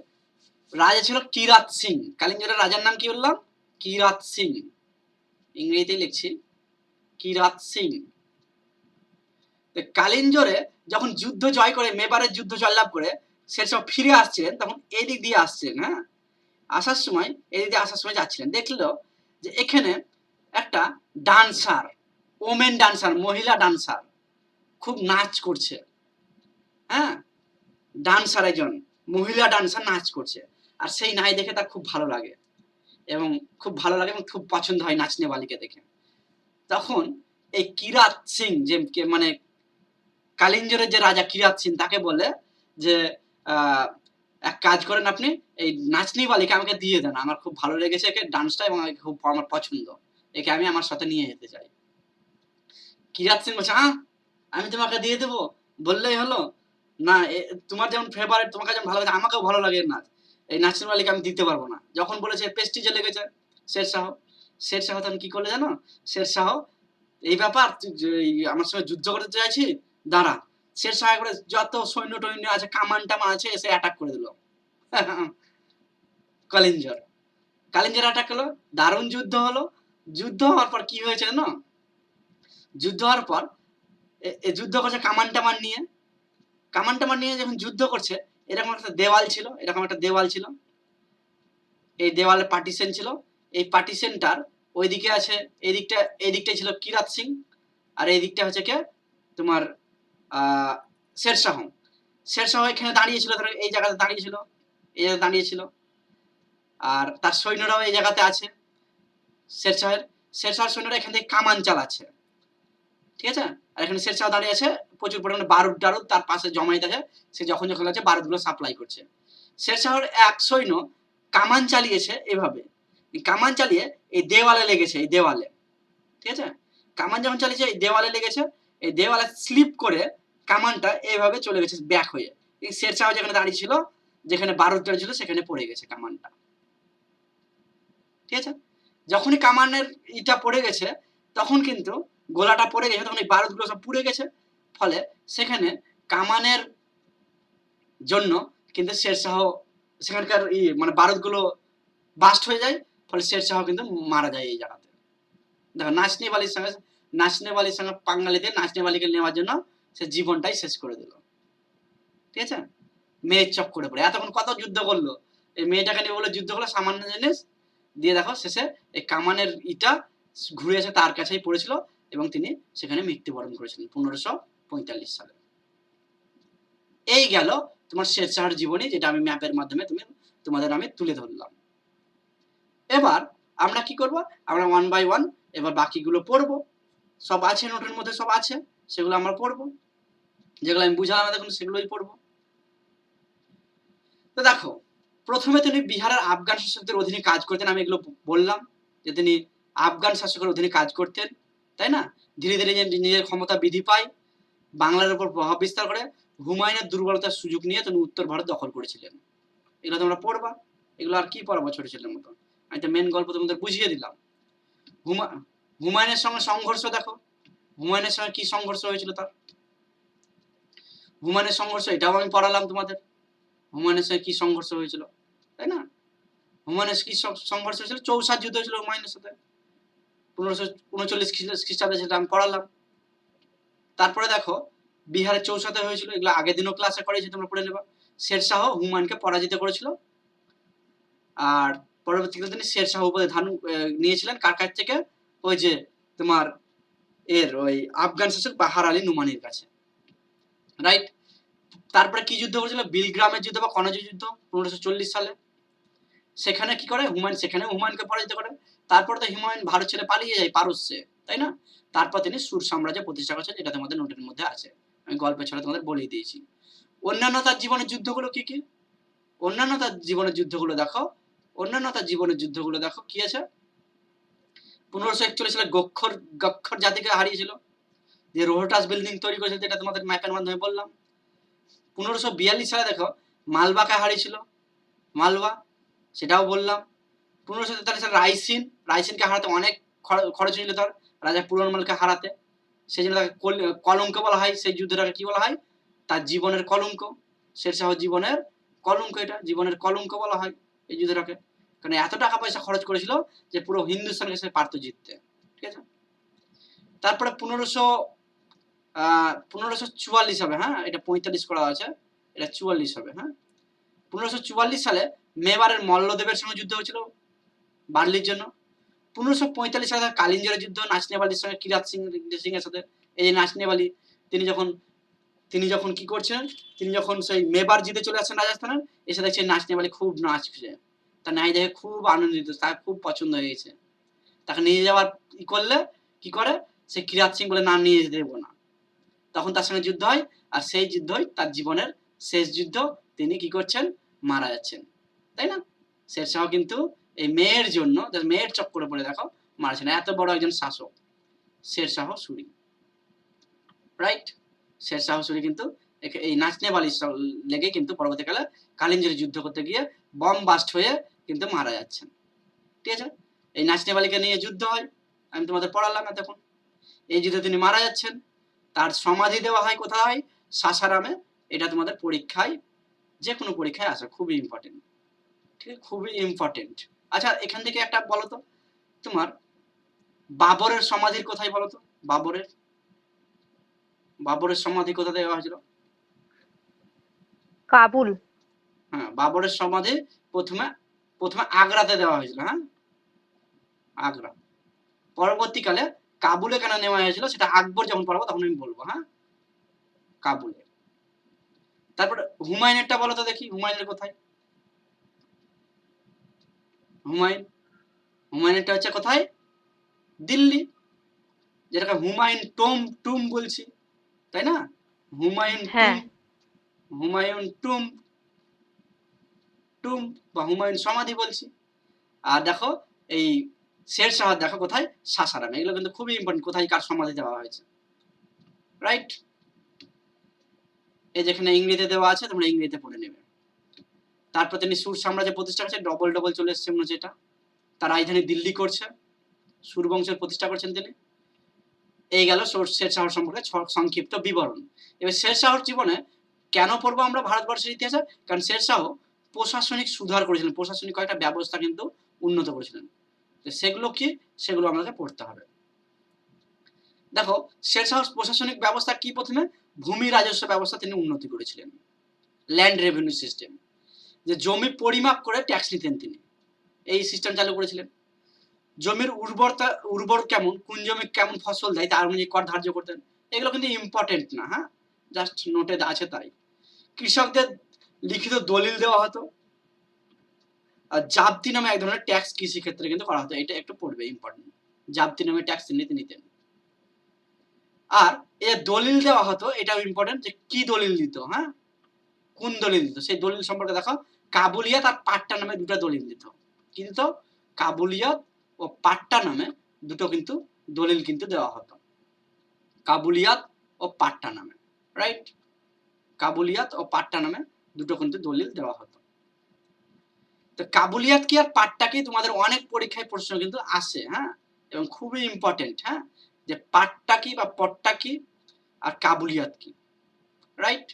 রাজা ছিল কিরাত সিং। কালিঞ্জরের রাজার নাম কি বললাম? কিরাত সিং। ইংরেজিতে লিখছি কিরাত সিং। কালিঞ্জরে যখন যুদ্ধ জয় করে, মেবারের যুদ্ধ জয়লাভ করে সেসব ফিরে আসছিলেন, তখন এদিক দিয়ে আসছিলেন। হ্যাঁ, আসার সময় এদিক দিয়ে আসার সময় যাচ্ছিলেন, দেখলো যে এখানে একটা ডান্সার, ওমেন ডান্সার, মহিলা ডান্সার খুব নাচ করছে। হ্যাঁ, ডান্সার একজন মহিলা ডান্সার নাচ করছে, আর সেই নাচ দেখে তার খুব ভালো লাগে, এবং খুব ভালো লাগে এবং খুব পছন্দ হয় নাচনে বালিকে দেখে। তখন এই কিরাত সিং, যে মানে কালিঞ্জরের যে রাজা কিরাত সিং, তাকে বলে যে এক কাজ করেন, আপনি এই নাচনি বালিকে আমাকে দিয়ে দেন, আমার খুব ভালো লেগেছে একে ডান্সটা, এবং খুব আমার পছন্দ, একে আমি আমার সাথে নিয়ে যেতে চাই। কিরাত সিং বলছে, আমি তোমাকে দিয়ে দেবো, বললেই হলো না, তোমার যেমন ফেভারিট, তোমাকে যেমন ভালো লাগে আমাকেও ভালো লাগে নাচ, এই নাচনি বালিকে আমি দিতে পারবো না। যখন বলেছে প্রেস্টিজে লেগেছে শেরশাহ। শেরশাহ তখন কি করলে জানো? শেরশাহ, এই ব্যাপার, আমার সঙ্গে যুদ্ধ করতে চাইছি, দাঁড়া। শেরশাহ করে যত সৈন্য টৈন্য আছে, কামান টামান আছে, এসে অ্যাটাক করে দিল কালিঞ্জর। কালিঞ্জর অ্যাটাক হলো, দারুণ যুদ্ধ হলো। যুদ্ধ হওয়ার পর কি হয়েছে জানো? যুদ্ধ হওয়ার পর যুদ্ধ করছে কামান টামান নিয়ে। কামান টামান নিয়ে যখন যুদ্ধ করছে, এরকম একটা দেওয়াল ছিল, এরকম একটা দেওয়াল ছিল, এই দেওয়ালে পার্টিশন ছিল। এই পার্টিশনটার ওইদিকে আছে, এই দিকটা ছিল কিরাত সিং, আর এই দিকটা হচ্ছে কে তোমার শেরশাহ। শেরশাহ এখানে দাঁড়িয়েছিল, এই জায়গাতে দাঁড়িয়েছিল, এই জায়গায় দাঁড়িয়েছিল, আর তার সৈন্যরাও এই জায়গাতে আছে। শেরশাহের সৈন্যরা এখান থেকে কামান চালাচ্ছে, ঠিক আছে। আর এখানে শেরশাহ দাঁড়িয়ে আছে, প্রচুর পরিমাণে বারুদ টারুদ তার পাশে জমাইতে আছে, সে যখন যখন আছে বারুদগুলো সাপ্লাই করছে। শেরশাহর এক সৈন্য কামান চালিয়েছে এভাবে, কামান চালিয়ে এই দেওয়ালে লেগেছে, এই দেওয়ালে, ঠিক আছে। কামান যখন চালিয়েছে এই দেওয়ালে লেগেছে, এই দেওয়ালে স্লিপ করে কামানটা এইভাবে চলে গেছে ব্যাক হয়ে, এই শেরশাহ যেখানে দাঁড়িয়ে ছিল, যেখানে বারুদটা ছিল, সেখানে পড়ে গেছে কামানটা, ঠিক আছে। যখনই কামানের ইটা পড়ে গেছে, তখন কিন্তু গোলাটা পড়ে গেছে, তখন এই বারুদগুলো সব পুড়ে গেছে, ফলে সেখানে কামানের জন্য কিন্তু শেরশাহ, সেখানকার মানে বারুদগুলো বাস্ট হয়ে যায়, ফলে শেরশাহ কিন্তু মারা যায় এই জায়গাতে। দেখো, নাচনি বালির সঙ্গে পাঙ্গালিতে নাচনি বালিকে নেওয়ার জন্য সে জীবনটাই শেষ করে দিল, ঠিক আছে, মেয়ের চক্করে পড়ে। এতক্ষণ কত যুদ্ধ করলো, এই মেয়েটাকে নিয়ে বলে যুদ্ধ করলো সামান্য জিনিস দিয়ে, দেখো শেষে এই কামানের ইটা ঘুরে এসে তার কাছেই পড়েছিল, এবং তিনি সেখানে মৃত্যুবরণ করেছিলেন 1545 সালে। এই গেল তোমার শেরশাহর জীবনী, যেটা আমি ম্যাপের মাধ্যমে তোমাদের আমি তুলে ধরলাম। এবার আমরা কি করব? আমরা 1 বাই 1 এবার বাকিগুলো পড়বো। সব আছে নোটের মধ্যে, সব আছে, সেগুলো আমরা পড়বো। যেগুলো আমি বুঝালাম এখন সেগুলোই পড়বো। তো দেখো, প্রথমে তিনি বিহারের আফগান শাসকদের অধীনে কাজ করতেন। আমি এগুলো বললাম যে তিনি আফগান শাসকের অধীনে কাজ করতেন, তাই না। ধীরে ধীরে নিজের ক্ষমতা বৃদ্ধি পায়, বাংলার উপর প্রভাব বিস্তার করে, হুমায়ুনের দুর্বলতার সুযোগ নিয়ে তিনি উত্তর ভারত দখল করেছিলেন। এগুলো তোমরা পড়বা, এগুলো আর কি পড়াবো ছোট ছেলের মতো, আমি তো মেন গল্প তোমাদের বুঝিয়ে দিলাম। হুমায়ুনের সঙ্গে সংঘর্ষ দেখো, হুমায়ুনের সঙ্গে কি সংঘর্ষ হয়েছিল তার। হুমায়ুনের সংঘর্ষ এটাও আমি পড়ালাম তোমাদের, হুমায়ুনের সঙ্গে কি সংঘর্ষ হয়েছিল, তাই না। হুমায়ুনের কি সংঘর্ষ হয়েছিল? চৌসার যুদ্ধ হয়েছিল হুমায়ুনের সাথে 1539 খ্রিস্টাব্দে, সেটা আমি পড়ালাম। তারপরে দেখো বিহারের চৌসাতে হয়েছিল, এগুলো আগের দিনও ক্লাসে করেছি, তোমরা পড়ে নেবা। শেরশাহ হুমায়ুনকে পরাজিত করেছিল, আর পরবর্তীকালে তিনি শেরশাহ উপাধি ধারণ নিয়েছিলেন কার কাছ থেকে? ওই যে তোমার ওই আফগান শাসক বাহার আলী নুমানির কাছে। রাইট। তারপরে কি যুদ্ধ করেছিল? বিলগ্রামের যুদ্ধ বা কনৌজ যুদ্ধ 1540 সালে। সেখানে কি করে হুমায়ুন, সেখানে হুমায়ুনকে পরাজিত করে। তারপর তো হুমায়ুন ভারত ছেড়ে পালিয়ে যায় পারস্যে, তাই না? তারপর তিনি সুর সাম্রাজ্য প্রতিষ্ঠা করেছেন, যেটা তোমাদের নোটের মধ্যে আছে, আমি গল্পের ছলে তোমাদের বলেই দিয়েছি। অন্যান্য তার জীবনের যুদ্ধগুলো কি কি? অন্যান্য তার জীবনের যুদ্ধগুলো দেখো, অন্যান্য তার জীবনের যুদ্ধগুলো দেখো কি আছে। 1541 সালে গক্ষর জাতিকে হারিয়েছিল, যে রোহটাস বিল্ডিং তৈরি করেছিল, যেটা তোমাদের ম্যাপের মাধ্যমে বললাম। 1542 সালে দেখো মালবাকে হারিয়েছিল, মালবা, সেটাও বললাম। 1543 সালে রাইসিনকে হারাতে অনেক খরচ হয়েছিল তার, রাজা পুরনমলকে হারাতে। সেই জন্য তাকে কলঙ্ক বলা হয়, সেই যুদ্ধটাকে কি বলা হয়? তার জীবনের কলঙ্ক, শেরশাহ জীবনের কলঙ্ক, এটা জীবনের কলঙ্ক বলা হয় এই যুদ্ধটাকে। কারণ এত টাকা পয়সা খরচ করেছিল যে পুরো হিন্দুস্তানকে সে পারত জিততে, ঠিক আছে? তারপরে 1544 হবে, হ্যাঁ, এটা 45 করা আছে, এটা 44 হবে, হ্যাঁ। 1544 সালে মেবারের মল্লদেবের সঙ্গে যুদ্ধ হয়েছিল বার্লির জন্য। 1545 সালে কালিঞ্জরের যুদ্ধ নাচনেওয়ালির সঙ্গে কিরাত সিং এর সাথে। এই যে নাচনেওয়ালি, তিনি যখন কি করছেন, তিনি যখন সেই মেবার জিতে চলে আসছেন রাজস্থানের, এসে দেখছেন নাচনেওয়ালি খুব নাচছে, তার নাচ দেখে খুব আনন্দিত, তার খুব পছন্দ হয়ে গেছে। তাকে নিয়ে যাওয়ার কি করে, সে কিরাত সিং বলে না, নিয়ে যেতে দেবো না। তখন তার সঙ্গে যুদ্ধ হয়, আর সেই যুদ্ধই তার জীবনের শেষ যুদ্ধ। তিনি কি করছেন? মারা যাচ্ছেন, তাই না? শেরশাহ কিন্তু এই মেয়ের জন্য, মেয়ের চক্করে পড়ে দেখো মারছেন, এত বড় একজন শাসক শেরশাহ সুরি, রাইট? শেরশাহ সুরি কিন্তু এই নাচনেওয়ালির লেগে কিন্তু পরবর্তীকালে কালিঞ্জরে যুদ্ধ করতে গিয়ে বম বাস্ট হয়ে কিন্তু মারা যাচ্ছেন, ঠিক আছে? এই নাচনেওয়ালিকে নিয়ে যুদ্ধ হয়, আমি তোমাদের পড়ালাম এতক্ষণ। এই যুদ্ধে তিনি মারা যাচ্ছেন, তার সমাধি দেওয়া হয় কোথায়? সাসারামে। এটা তোমাদের পরীক্ষায়, যে কোনো পরীক্ষায় আসে, খুবই ইম্পর্টেন্ট, ঠিক আছে? খুবই ইম্পর্টেন্ট। আচ্ছা, এখান থেকে একটা বলো তো, তোমার বাবরের সমাধির কোথায় বলো তো? বাবরের সমাধি কোথা দেওয়া হয়েছিল? কাবুল। হ্যাঁ, বাবরের সমাধি প্রথমে আগ্রাতে দেওয়া হয়েছিল, হ্যাঁ, আগ্রা। পরবর্তীকালে কাবুলে কেন নেওয়া হয়েছিল সেটা আকবর যখন পড়াবো তখন আমি বলবো, হ্যাঁ, কাবুলে। তারপরে হুমায়ুনেরটা বলো তো দেখি, হুমায়ুনের কোথায়? হুমায়ুনেরটা হচ্ছে কোথায়? দিল্লি, যেটাকে হুমায়ুন টুম বলছি, তাই না? হুমায়ুন টুম, হ্যাঁ। হুমায়ুন টুম বা হুমায়ুন সমাধি বলছি। আর দেখো এই শেরশাহ দেখো কোথায়? সাসারাম। এগুলো কিন্তু খুবই ইম্পর্টেন্ট, কোথায় কার সমাধি দেওয়া হয়েছে, রাইট? এই যেখানে ইংরেজিতে দেওয়া আছে, তোমরা ইংরেজিতে পড়ে নেবে। তারপর তিনি সুর সাম্রাজ্য প্রতিষ্ঠা করছে, ডবল চলে এসছে মনে হচ্ছে এটা। তার রাজধানী দিল্লি করছে, সুর বংশের প্রতিষ্ঠা করছেন তিনি। এই গেল শেরশাহর সম্পর্কে সংক্ষিপ্ত বিবরণ। এবার শেরশাহর জীবনে কেন পড়বো আমরা ভারতবর্ষের ইতিহাসে? কারণ শেরশাহ প্রশাসনিক সুধার করেছিলেন, প্রশাসনিক কয়েকটা ব্যবস্থা কিন্তু উন্নত করেছিলেন। সেগুলো কি? সেগুলো আমাদের পড়তে হবে। দেখো শেরশাহ প্রশাসনিক ব্যবস্থা কি? প্রথমে ভূমি রাজস্ব ব্যবস্থা তিনি উন্নতি করেছিলেন, ল্যান্ড রেভিনিউ সিস্টেম, যে জমি পরিমাপ করে ট্যাক্স নিতেন তিনি, এই সিস্টেম চালু করেছিলেন। জমির উর্বর কেমন, কোন জমি কেমন ফসল দেয় তার অনুযায়ী কর ধার্য করতেন। এগুলো কিন্তু ইম্পর্টেন্ট না, হ্যাঁ, জাস্ট নোটে আছে তাই। কৃষকদের লিখিত দলিল দেওয়া হতো, আর জাবতি নামে এক ধরনের ট্যাক্স কৃষি ক্ষেত্রে কিন্তু করা হতো, এটা একটু পড়বে, ইম্পর্টেন্ট। জাবতি নামে ট্যাক্স নিতেন। আর এ দলিল দেওয়া হতো, এটাও ইম্পর্টেন্ট, যে কি দলিল দিত, হ্যাঁ, কোন দলিল দিত, সেই দলিল সম্পর্কে দেখো। কাবুলিয়াত আর পাট্টা নামে দুটো দলিল দিত। কি দিত? কাবুলিয়াত ও পাট্টা নামে দুটো কিন্তু দলিল কিন্তু দেওয়া হতো, কাবুলিয়াত ও পাট্টা নামে, রাইট? কাবুলিয়াত ও পাট্টা নামে দুটো কিন্তু দলিল দেওয়া হতো। তো কাবুলিয়াত কি আর পাট্টা কি তোমাদের অনেক পরীক্ষায় প্রশ্ন কিন্তু আসে, হ্যাঁ, এবং খুবই ইম্পর্টেন্ট, হ্যাঁ, যে পাট্টা কি বা পট্টা কি আর কাবুলিয়াত কি, রাইট?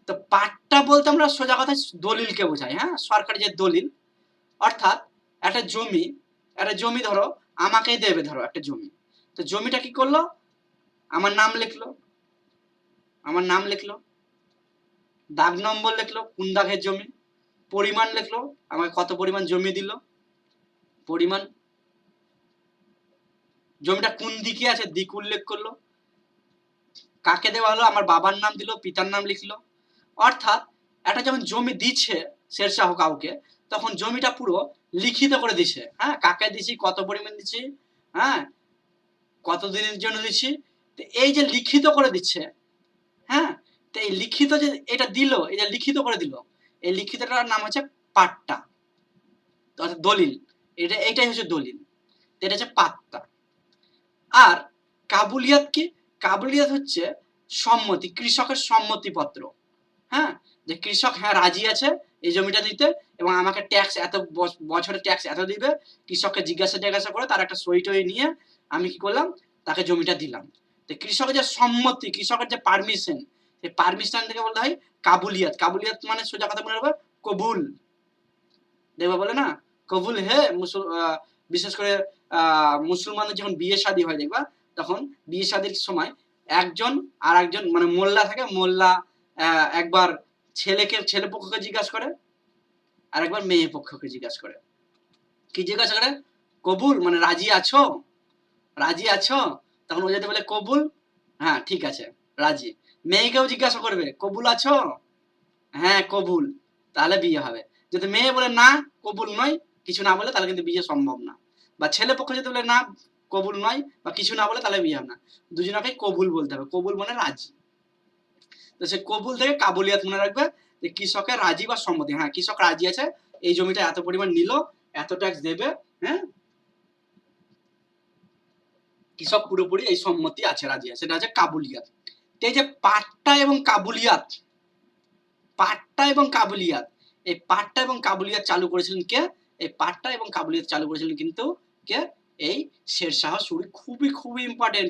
তো পাট্টা বলতে আমরা সোজা কথা দলিলকে বোঝাই, হ্যাঁ, সরকারি যে দলিল, অর্থাৎ একটা জমি ধরো আমাকে দেবে, ধরো একটা জমি, তো জমিটা কি করলো? আমার নাম লিখলো, দাগ নম্বর লিখলো, কোন দাগের জমি, পরিমাণ লিখলো, আমাকে কত পরিমাণ জমি দিল, পরিমাণ, জমিটা কোন দিকে আছে দিক উল্লেখ করলো, কাকে দেওয়া হলো? আমার বাবার নাম দিল, পিতার নাম লিখলো। অর্থাৎ একটা যখন জমি দিচ্ছে শেরশাহ কাউকে, তখন জমিটা পুরো লিখিত করে দিচ্ছে। হ্যাঁ, কাকে দিছি, কত পরিমাণ দিচ্ছি, হ্যাঁ, কত দিনের জন্য দিচ্ছি। তো এই যে লিখিত করে দিচ্ছে, হ্যাঁ, তো এই লিখিত যে এটা দিল, এই যে লিখিত করে দিল, এই লিখিতটার নাম হচ্ছে পাট্টা, অর্থাৎ দলিল। এইটাই হচ্ছে দলিল, এটা হচ্ছে পাট্টা। আর কাবুলিয়াত কি? কাবুলিয়াত হচ্ছে সম্মতি, কৃষকের সম্মতিপত্র। হ্যাঁ, যে কৃষক হ্যাঁ রাজি আছে এই জমিটা দিতে এবং আমাকে ট্যাক্স এত বছরে ট্যাক্স এত দিবে। কৃষককে জিজ্ঞাসা করে তার একটা সই টই নিয়ে আমি কি করলাম, তাকে জমিটা দিলাম। তো কৃষকের যে সম্মতি, কৃষকের যে পারমিশন, সেই পারমিশন থেকে বলতে হয় কাবুলিয়াত। কাবুলিয়াত মানে সোজা কথা মনে রাখবে কবুল। দেখবা বলে না কবুল হে বিশেষ করে মুসলমানদের যখন বিয়ে শাদী হয় দেখবা, তখন বিয়ে শাদীর সময় একজন আর একজন মানে মোল্লা থাকে, মোল্লা একবার ছেলে পক্ষকে জিজ্ঞাসা করে আর একবার মেয়ে পক্ষকে জিজ্ঞাসা করে। কি জিজ্ঞাসা করে? কবুল মানে রাজি আছো, রাজি আছো? তখন ও যদি বলে কবুল, হ্যাঁ ঠিক আছে রাজি। মেয়েকেও জিজ্ঞাসা করবে কবুল আছো, হ্যাঁ কবুল, তাহলে বিয়ে হবে। যদি মেয়ে বলে না কবুল নয়, কিছু না বলে, তাহলে কিন্তু বিয়ে সম্ভব না। বা ছেলে পক্ষ যদি বলে না কবুল নয় বা কিছু না বলে, তাহলে বিয়ে হবে না। দুজনকে কবুল বলতে হবে, কবুল মানে রাজি। তো সে কবুল থেকে কাবুলিয়াত মনে রাখবে যে কৃষকের রাজি বা সম্মতি, হ্যাঁ কৃষক রাজি আছে এই জমিটা এত পরিমাণ নিল, এত ট্যাক্স দেবে, হ্যাঁ কৃষক পুরোপুরি এই সম্মতি আছে, রাজি আছে, সেটা হচ্ছে কাবুলিয়াত। এই যে পাট্টা এবং কাবুলিয়াত, পাট্টা এবং কাবুলিয়াত, এই পাট্টা এবং কাবুলিয়াত চালু করেছিলেন কে? এই পাট্টা এবং কাবুলিয়াত চালু করেছিলেন কিন্তু কে? এই শেরশাহ সূরি। খুবই খুবই ইম্পর্টেন্ট,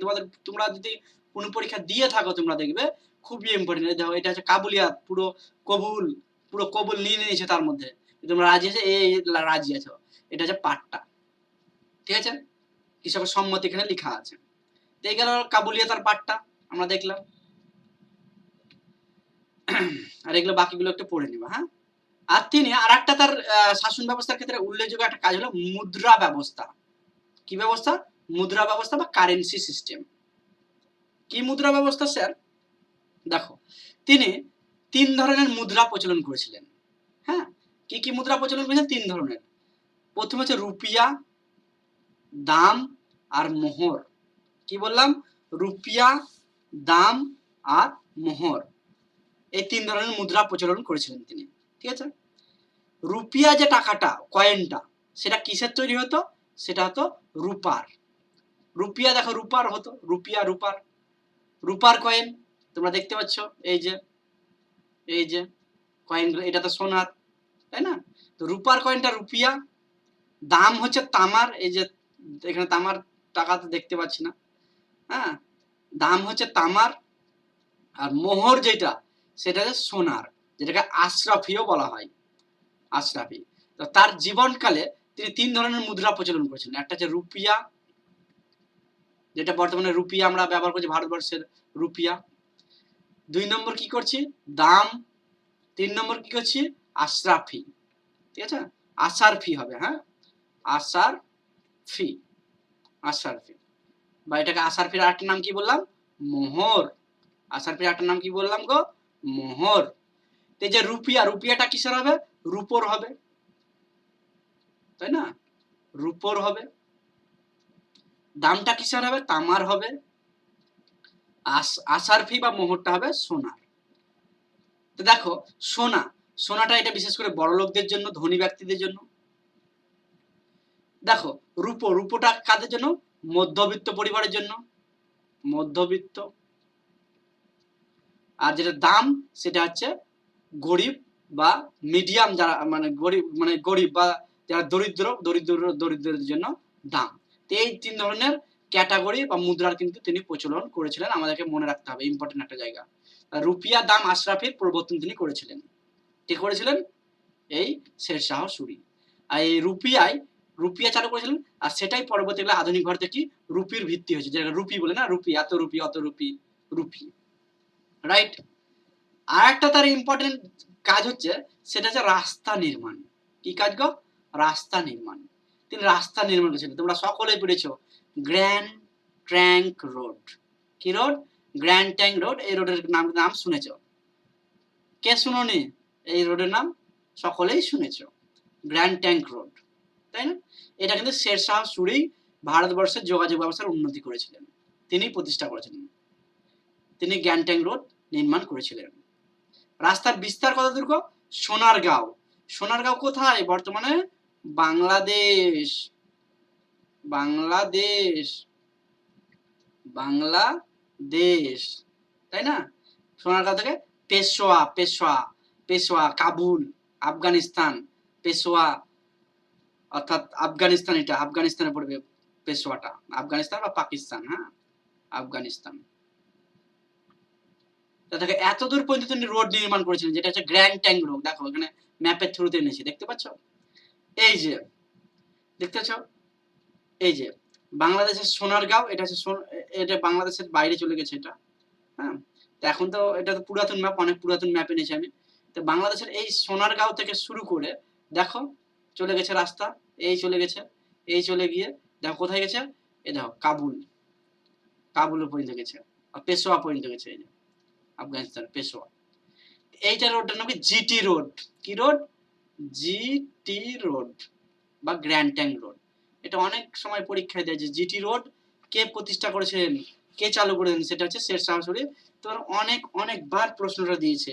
তোমরা যদি কোন পরীক্ষা দিয়ে থাকো তোমরা দেখবে খুবই ইম্পর্টেন্ট। দেখো এটা হচ্ছে কাবুলিয়াত, পুরো কবুল নিয়ে নিয়েছে তার মধ্যে, তোমরা রাজি আছে, এই রাজি আছো। এটা হচ্ছে পাট্টা, ঠিক আছে, কৃষকের সম্মতি এখানে লেখা আছে। তো এই গেল কাবুলিয়াত আর পাট্টা আমরা দেখলাম। আর এগুলো বাকিগুলো একটু পড়ে নিবা। হ্যাঁ, আর তিনি আর একটা তার শাসন ব্যবস্থার ক্ষেত্রে উল্লেখযোগ্য একটা কাজ হলো মুদ্রা ব্যবস্থা। কি ব্যবস্থা? মুদ্রা ব্যবস্থা বা কারেন্সি সিস্টেম। কি মুদ্রা ব্যবস্থা স্যার? দেখো, তিনি 3 ধরনের মুদ্রা প্রচলন করেছিলেন। হ্যাঁ, কি কি মুদ্রা প্রচলন করেছেন? 3 ধরনের। প্রথম হচ্ছে রুপিয়া, দাম আর মোহর। কি বললাম? রুপিয়া, দাম আর মোহর, এই 3 ধরনের মুদ্রা প্রচলন করেছিলেন তিনি, ঠিক আছে। রুপিয়া যে টাকাটা, কয়েনটা, সেটা কিসের তৈরি হতো? সেটা হতো রূপার। রুপিয়া দেখো রূপার হতো, রুপিয়া রূপার। রূপার কয়েন তোমরা দেখতে পাচ্ছ, এই যে কয়েনগুলো, এটা তো সোনার, তাই না? তো রূপার কয়েনটা রুপিয়া। দাম হচ্ছে তামার, এই যে এখানে তামার টাকা তো দেখতে পাচ্ছি না, হ্যাঁ, দাম হচ্ছে তামার। আর মোহর যেটা, সেটা হচ্ছে সোনার, যেটাকে আশরাফিও বলা হয়, আশরাফি। তো তার জীবনকালে তিনি 3 ধরনের মুদ্রা প্রচলন করেছিলেন। একটা হচ্ছে রুপিয়া, যেটা বর্তমানে রুপিয়া আমরা ব্যবহার করছি, ভারতবর্ষের রুপিয়া। 2 নম্বর কি করছি? দাম। 3 নম্বর কি করছি? আশরাফি, ঠিক আছে, আশারফি হবে, হ্যাঁ আশারফি, আশারফি। বা এটাকে আশারফির আরেকটা নাম কি বললাম? মোহর। আশারফির আরেকটা নাম কি বললাম গো? মোহর। এই যে রুপিয়া, রুপিয়াটা কিসের হবে? রূপোর হবে, তাই না, রূপোর হবে। দামটা কিসের হবে? তামার হবে। আশারফি বা মোহরটা হবে সোনার। তো দেখো, সোনাটা এটা বিশেষ করে বড় লোকদের জন্য, ধনী ব্যক্তিদের জন্য। দেখো, রূপোটা কাদের জন্য? মধ্যবিত্ত পরিবারের জন্য, মধ্যবিত্ত। আর যেটা দাম, সেটা হচ্ছে গরিব বা মিডিয়াম, যারা মানে গরিব বা যারা দরিদ্রদের জন্য দাম। তো এই 3 ধরনের ক্যাটাগরি বা মুদ্রার কিন্তু তিনি প্রচলন করেছিলেন, আমাদেরকে মনে রাখতে হবে, ইম্পর্টেন্ট একটা জায়গা। রুপিয়া, দাম, আশরাফির প্রবর্তন তিনি করেছিলেন। কে করেছিলেন? এই শেরশাহ সূরি। আর এই রুপিয়া চালু করেছিলেন, আর সেটাই পরবর্তীকালে আধুনিক ভারতে কি রুপির ভিত্তি হয়েছে, যেটা রুপি বলে না, রুপি, এত রুপি, অত রুপি, রুপি, রাইট। আর একটা তার ইম্পর্টেন্ট কাজ হচ্ছে, সেটা হচ্ছে রাস্তা নির্মাণ। কি কাজ গো? রাস্তা নির্মাণ। তিনি রাস্তা নির্মাণ করেছিলেন, তোমরা সকলেই পড়েছো, গ্র্যান্ড ট্রাঙ্ক রোড। কি রোড? গ্র্যান্ড ট্যাঙ্ক রোড, এই রোডের নাম শুনেছ? কে শুনোনি? এই রোডের নাম সকলেই শুনেছ, গ্র্যান্ড ট্যাঙ্ক রোড, তাই না? এটা কিন্তু শেরশাহ সুরি ভারতবর্ষের যোগাযোগ ব্যবস্থার উন্নতি করেছিলেন, তিনি প্রতিষ্ঠা করেছিলেন, তিনি গ্র্যান্ড ট্যাঙ্ক রোড নির্মাণ করেছিলেন। রাস্তার বিস্তার কত দীর্ঘ? সোনারগাঁও। সোনারগাঁও কোথায়? বর্তমানে বাংলাদেশ, বাংলাদেশ, বাংলাদেশ, তাই না? সোনারগাঁও থেকে পেশোয়া, পেশোয়া, পেশোয়া কাবুল, আফগানিস্তান, পেশোয়া অর্থাৎ আফগানিস্তান, এটা আফগানিস্তানে পড়বে পেশোয়াটা, আফগানিস্তান বা পাকিস্তান, হ্যাঁ আফগানিস্তান। তাদেরকে এত দূর পর্যন্ত তিনি রোড নির্মাণ করেছিলেন, যেটা হচ্ছে গ্র্যান্ড ট্যাঙ্ক রোড। দেখো এখানে ম্যাপের থ্রুতে এনেছি, দেখতে পাচ্ছ? এই যে দেখতে পাচ্ছ, এই যে বাংলাদেশের সোনারগাঁও, এটা হচ্ছে এটা বাংলাদেশের বাইরে চলে গেছে এটা, হ্যাঁ। তো এখন তো এটা তো পুরাতন ম্যাপ, অনেক পুরাতন ম্যাপ এনেছি আমি। তো বাংলাদেশের এই সোনারগাঁও থেকে শুরু করে দেখো চলে গেছে রাস্তা, এই চলে গেছে, এই চলে গিয়ে দেখো কোথায় গেছে, এই দেখো কাবুল, কাবুল পর্যন্ত গেছে, পেশোয়া পর্যন্ত গেছে, এই যে আফগানিস্তান পেশোয়া। এইটা রোডটার নাম কি? GT road. কি রোড? জিটি রোড বা গ্র্যান্ড ট্যাঙ্ক রোড। এটা অনেক সময় পরীক্ষায় দেয় যে জিটি রোড কে প্রতিষ্ঠা করেছিলেন, কে চালু করেছেন, সেটা হচ্ছে শেরশাহ সূরি। তো অনেকবার প্রশ্নটা দিয়েছে,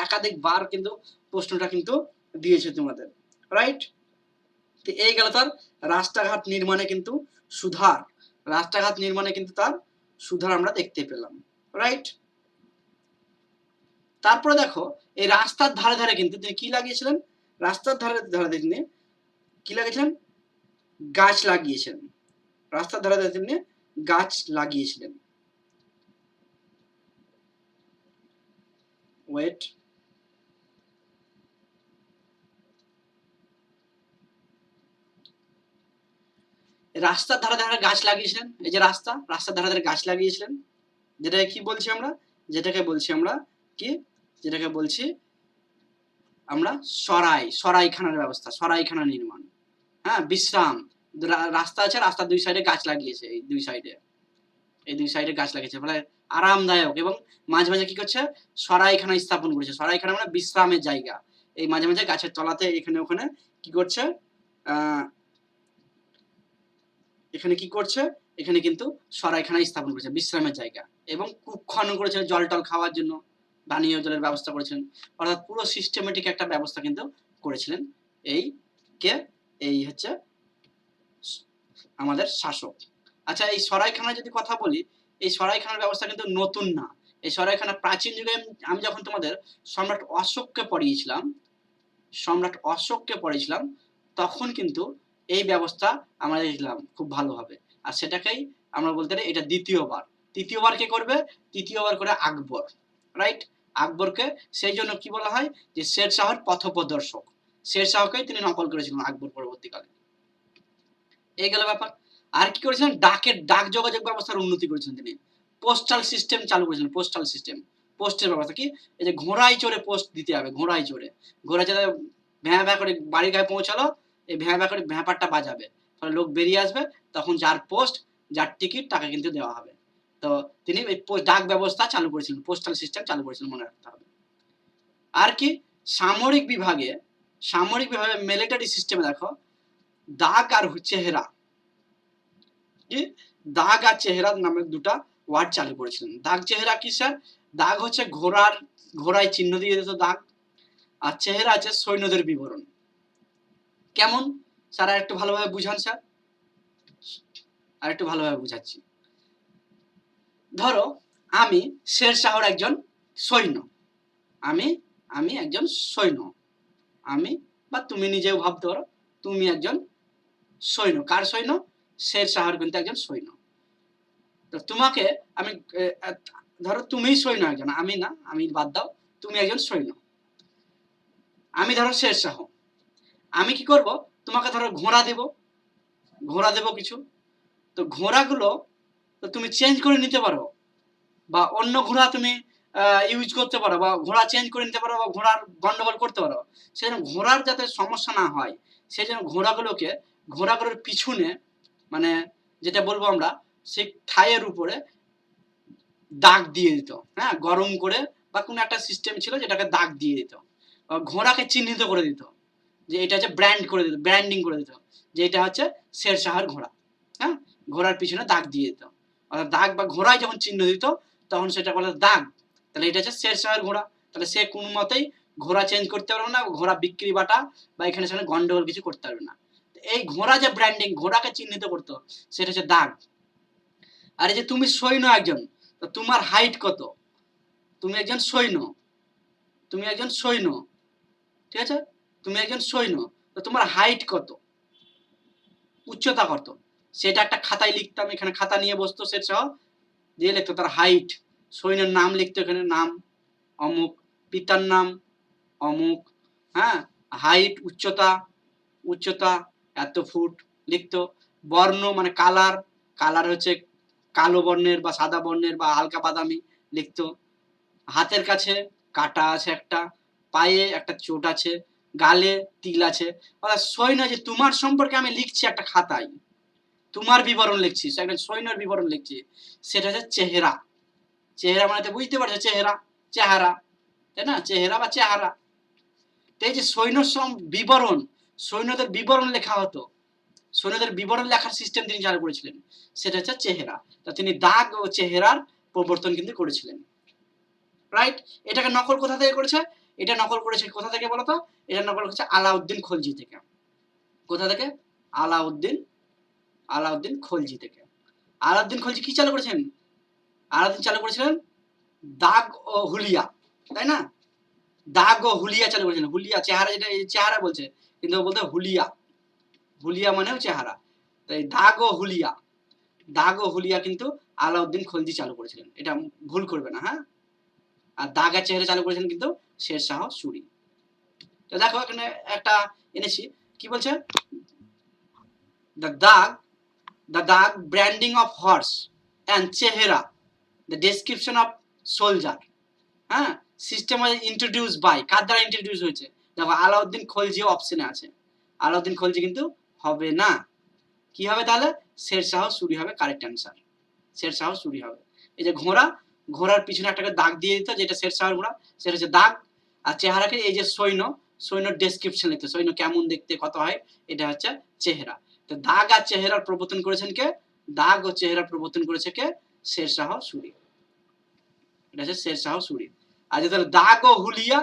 একাধিকবার কিন্তু প্রশ্নটা কিন্তু দিয়েছে তোমাদের, রাইট? তো এই গেল তার রাস্তাঘাট নির্মাণে কিন্তু সুধার, রাস্তাঘাট নির্মাণে কিন্তু তার সুধার আমরা দেখতে পেলাম, রাইট? তারপরে দেখো এই রাস্তার ধারে ধারে কিন্তু তিনি কি লাগিয়েছিলেন? রাস্তার ধারে ধারে তিনি কি লাগিয়েছিলেন? গাছ লাগিয়েছিলেন। রাস্তার ধারে ধারে তিনি গাছ লাগিয়েছিলেন। ওয়েট, রাস্তার ধারে ধারে গাছ লাগিয়েছিলেন। এই যে রাস্তার ধারে ধারে গাছ লাগিয়েছিলেন, যেটাকে কি বলছি আমরা? যেটাকে বলছি আমরা কি? যেটাকে বলছি আমরা সরাইখানার ব্যবস্থা, সরাইখানা নির্মাণ, হ্যাঁ। বিশ্রাম, রাস্তা আছে, রাস্তার দুই সাইডে গাছ লাগিয়েছে, এই দুই সাইডে গাছ লাগিয়েছে, ফলে আরামদায়ক, এবং মাঝে মাঝে কি করছে? সরাইখানা স্থাপন করেছে। সরাইখানা মানে বিশ্রামের জায়গা। এই মাঝে মাঝে গাছের তলাতে এখানে ওখানে কি করছে? এখানে কি করছে? এখানে কিন্তু সরাইখানা স্থাপন করেছে, বিশ্রামের জায়গা, এবং কূপ খনন করেছে জল টল খাওয়ার জন্য, পানীয় জলের ব্যবস্থা করেছেন। অর্থাৎ পুরো সিস্টেমেটিক একটা ব্যবস্থা কিন্তু করেছিলেন এই কে? এই হচ্ছে আমাদের শাসক। আচ্ছা, এই সরাইখানার যদি কথা বলি, এই সরাইখানার ব্যবস্থা কিন্তু নতুন না। এই সরাইখানা প্রাচীন যুগে, আমি যখন তোমাদের সম্রাট অশোককে পড়িয়েছিলাম তখন কিন্তু এই ব্যবস্থা আমরা দেখলাম খুব ভালোভাবে। আর সেটাকেই আমরা বলতে পারি এটা দ্বিতীয়বার। তৃতীয়বার কে করবে? তৃতীয়বার করে আকবর, রাইট? আকবরকে সেই জন্য কি বলা হয়? যে শেরশাহর পথপ্রদর্শক। শেরশাহকেই তিনি নকল করেছিলেন আকবর পরবর্তীকালে। এই গেল ব্যাপার। আর কি করেছিলেন? ডাক যোগাযোগ ব্যবস্থার উন্নতি করেছিলেন তিনি। পোস্টাল সিস্টেম চালু করেছিলেন, পোস্টাল সিস্টেম, পোস্টের ব্যবস্থা। কি? এই যে ঘোড়ায় চড়ে পোস্ট দিতে হবে, ঘোড়ায় চড়ে ভ্যাঁ ভ্যাঁ করে বাড়ির গায়ে পৌঁছালো, এই ভ্যাঁ ভ্যাঁ করে ভ্যাঁপারটা বাজাবে, ফলে লোক বেরিয়ে আসবে, তখন যার পোস্ট, যার টিকিট, তাকে কিন্তু দেওয়া হবে। তো তিনি এই ডাক ব্যবস্থা চালু করেছিলেন, পোস্টাল সিস্টেম চালু করেছিলেন, মনে রাখতে হবে। আর কি? সামরিক বিভাগে মিলিটারি সিস্টেমে দেখো দাগ আর চেহারা, কি? দাগ আর চেহারা নামে দুটা ওয়ার্ড চালু করেছিলেন। দাগ চেহারা কি স্যার? দাগ হচ্ছে ঘোড়ায় চিহ্ন দিয়ে দিত দাগ, আর চেহারা আছে সৈন্যদের বিবরণ। কেমন স্যার? আর একটু ভালোভাবে বুঝান স্যার, আর একটু ভালোভাবে বুঝাচ্ছি। ধরো আমি শেরশাহর একজন সৈন্য, আমি একজন সৈন্য, আমি বা তুমি নিজেও ভাবতে পারো তুমি একজন সৈন্য। কার সৈন্য? শেরশাহর কিন্তু একজন সৈন্য। তো তোমাকে আমি ধরো তুমিই সৈন্য একজন, আমি না, আমি বাদ দাও, তুমি একজন সৈন্য, আমি ধরো শেরশাহ। আমি কি করব? তোমাকে ধরো ঘোড়া দেব কিছু। তো ঘোড়াগুলো তো তুমি চেঞ্জ করে নিতে পারো, বা অন্য ঘোড়া তুমি ইউজ করতে পারো, বা ঘোড়া চেঞ্জ করে নিতে পারো, বা ঘোড়ার গন্ডগোল করতে পারো। সেই জন্য ঘোড়ার যাতে সমস্যা না হয়, সেই জন্য ঘোড়াগুলোর পিছনে, মানে যেটা বলবো আমরা সেই থাইয়ের উপরে দাগ দিয়ে দিত, হ্যাঁ, গরম করে বা কোনো একটা সিস্টেম ছিল যেটাকে দাগ দিয়ে দিত, ঘোড়াকে চিহ্নিত করে দিত, যে এটা হচ্ছে ব্র্যান্ড করে দিত, ব্র্যান্ডিং করে দিত, যে এটা হচ্ছে শেরশাহের ঘোড়া। হ্যাঁ, ঘোড়ার পিছনে দাগ দিয়ে দিত, অর্থাৎ দাগ বা ঘোড়ায় যখন চিহ্ন দিত তখন সেটা বলে দাগ, তাহলে এটা হচ্ছে শেরশাহের ঘোড়া। তাহলে সে কোনো মতেই ঘোড়া চেঞ্জ করতে পারবে না, ঘোড়া বিক্রি বাটা বা এখানে সেখানে গন্ডগোল কিছু করতে পারবে না। এই ঘোড়া যে ব্র্যান্ডিং, ঘোড়াকে চিহ্নিত করতো, সেটা হচ্ছে দাগ। আর এই যে তুমি সৈন্য একজন, তো তোমার হাইট কত, তুমি একজন সৈন্য, তুমি একজন সৈন্য, ঠিক আছে, তুমি একজন সৈন্য, তো তোমার হাইট কত, উচ্চতা কত, সেটা একটা খাতায় লিখতাম, এখানে খাতা নিয়ে বসতো শেরশাহ, দিয়ে লিখতো তার হাইট, সৈন্যের নাম লিখতো, এখানে নাম অমুক, পিতার নাম অমুক, হ্যাঁ, হাইট উচ্চতা, উচ্চতা এত ফুট লিখতো, বর্ণ মানে কালার, কালার হচ্ছে কালো বর্ণের বা সাদা বর্ণের বা হালকা বাদামি লিখতো, হাতের কাছে কাটা আছে একটা, পায়ে একটা চোট আছে, গালে তিল আছে, অর্থাৎ সৈন্য যে তোমার সম্পর্কে আমি লিখছি একটা খাতায়, তোমার বিবরণ লিখছি, একটা সৈন্যের বিবরণ লিখছি, সেটা হচ্ছে চেহারা। চেহারা মানে তো বুঝতে পারছো, চেহারা, চেহারা, তাই না, চেহারা বা চেহারা। এই যে সৈন্য বিবরণ, সৈন্যদের বিবরণ লেখা হতো, সৈন্যদের বিবরণ লেখার সিস্টেম তিনি চালু করেছিলেন, সেটা হচ্ছে চেহারা। তা তিনি দাগ ও চেহারার প্রবর্তন কিন্তু করেছিলেন, রাইট। এটাকে নকল কোথা থেকে করেছে, এটা নকল করেছে কোথা থেকে বলতো, এটা নকল করেছে আলাউদ্দিন খলজি থেকে। কোথা থেকে, আলাউদ্দিন, আলাউদ্দিন খলজি থেকে। আলাউদ্দিন খলজি কি চালু করেছেন, আলাউদ্দিন চালু করেছিলেন দাগ ও হুলিয়া, তাই না, দাগ ও হুলিয়া চালু করেছিলেন। হুলিয়া চেহারা, যেটা চেহারা বলছে কিন্তু বলতে হুলিয়া, হুলিয়া মানেও চেহারা, তাই দাগ ও হুলিয়া, দাগ ও হুলিয়া কিন্তু আলাউদ্দিন খলজি চালু করেছিলেন, এটা ভুল করবে না, হ্যাঁ। আর দাগ আর চেহারা চালু করেছেন কিন্তু শেরশাহ সুরি। তো দেখো এখানে একটা এনেছি, কি বলছে, the dog, the dog branding of horse and চেহারা, the description of soldier, হ্যাঁ, সিস্টেম ইন্ট্রোডিউস বাই, কার দ্বারা ইন্ট্রোডিউস হয়েছে, দেখো আলাউদ্দিন খলজি অপশনে আছে, আলাউদ্দিন খলজি কিন্তু হবে না, কি হবে তাহলে, শেরশাহ সুরি হবে কারেক্ট অ্যান্সার, শেরশাহ সুরি হবে। এই যে ঘোড়া, ঘোড়ার পিছনে একটা দাগ দিয়ে দিত, যেটা শেরশাহর ঘোড়া, সেটা হচ্ছে দাগ, আর চেহারাকে এই যে সৈন্য, সৈন্যর ডেসক্রিপশন লিখতে, সৈন্য কেমন দেখতে, কত হয়, এটা হচ্ছে চেহারা। তো দাগ আর চেহারার প্রবর্তন করেছেন কে, দাগ ও চেহারা প্রবর্তন করেছে কে, শেরশাহ সুরি, এটা হচ্ছে শেরশাহ সুরি। আর যদি দাগ ও হুলিয়া,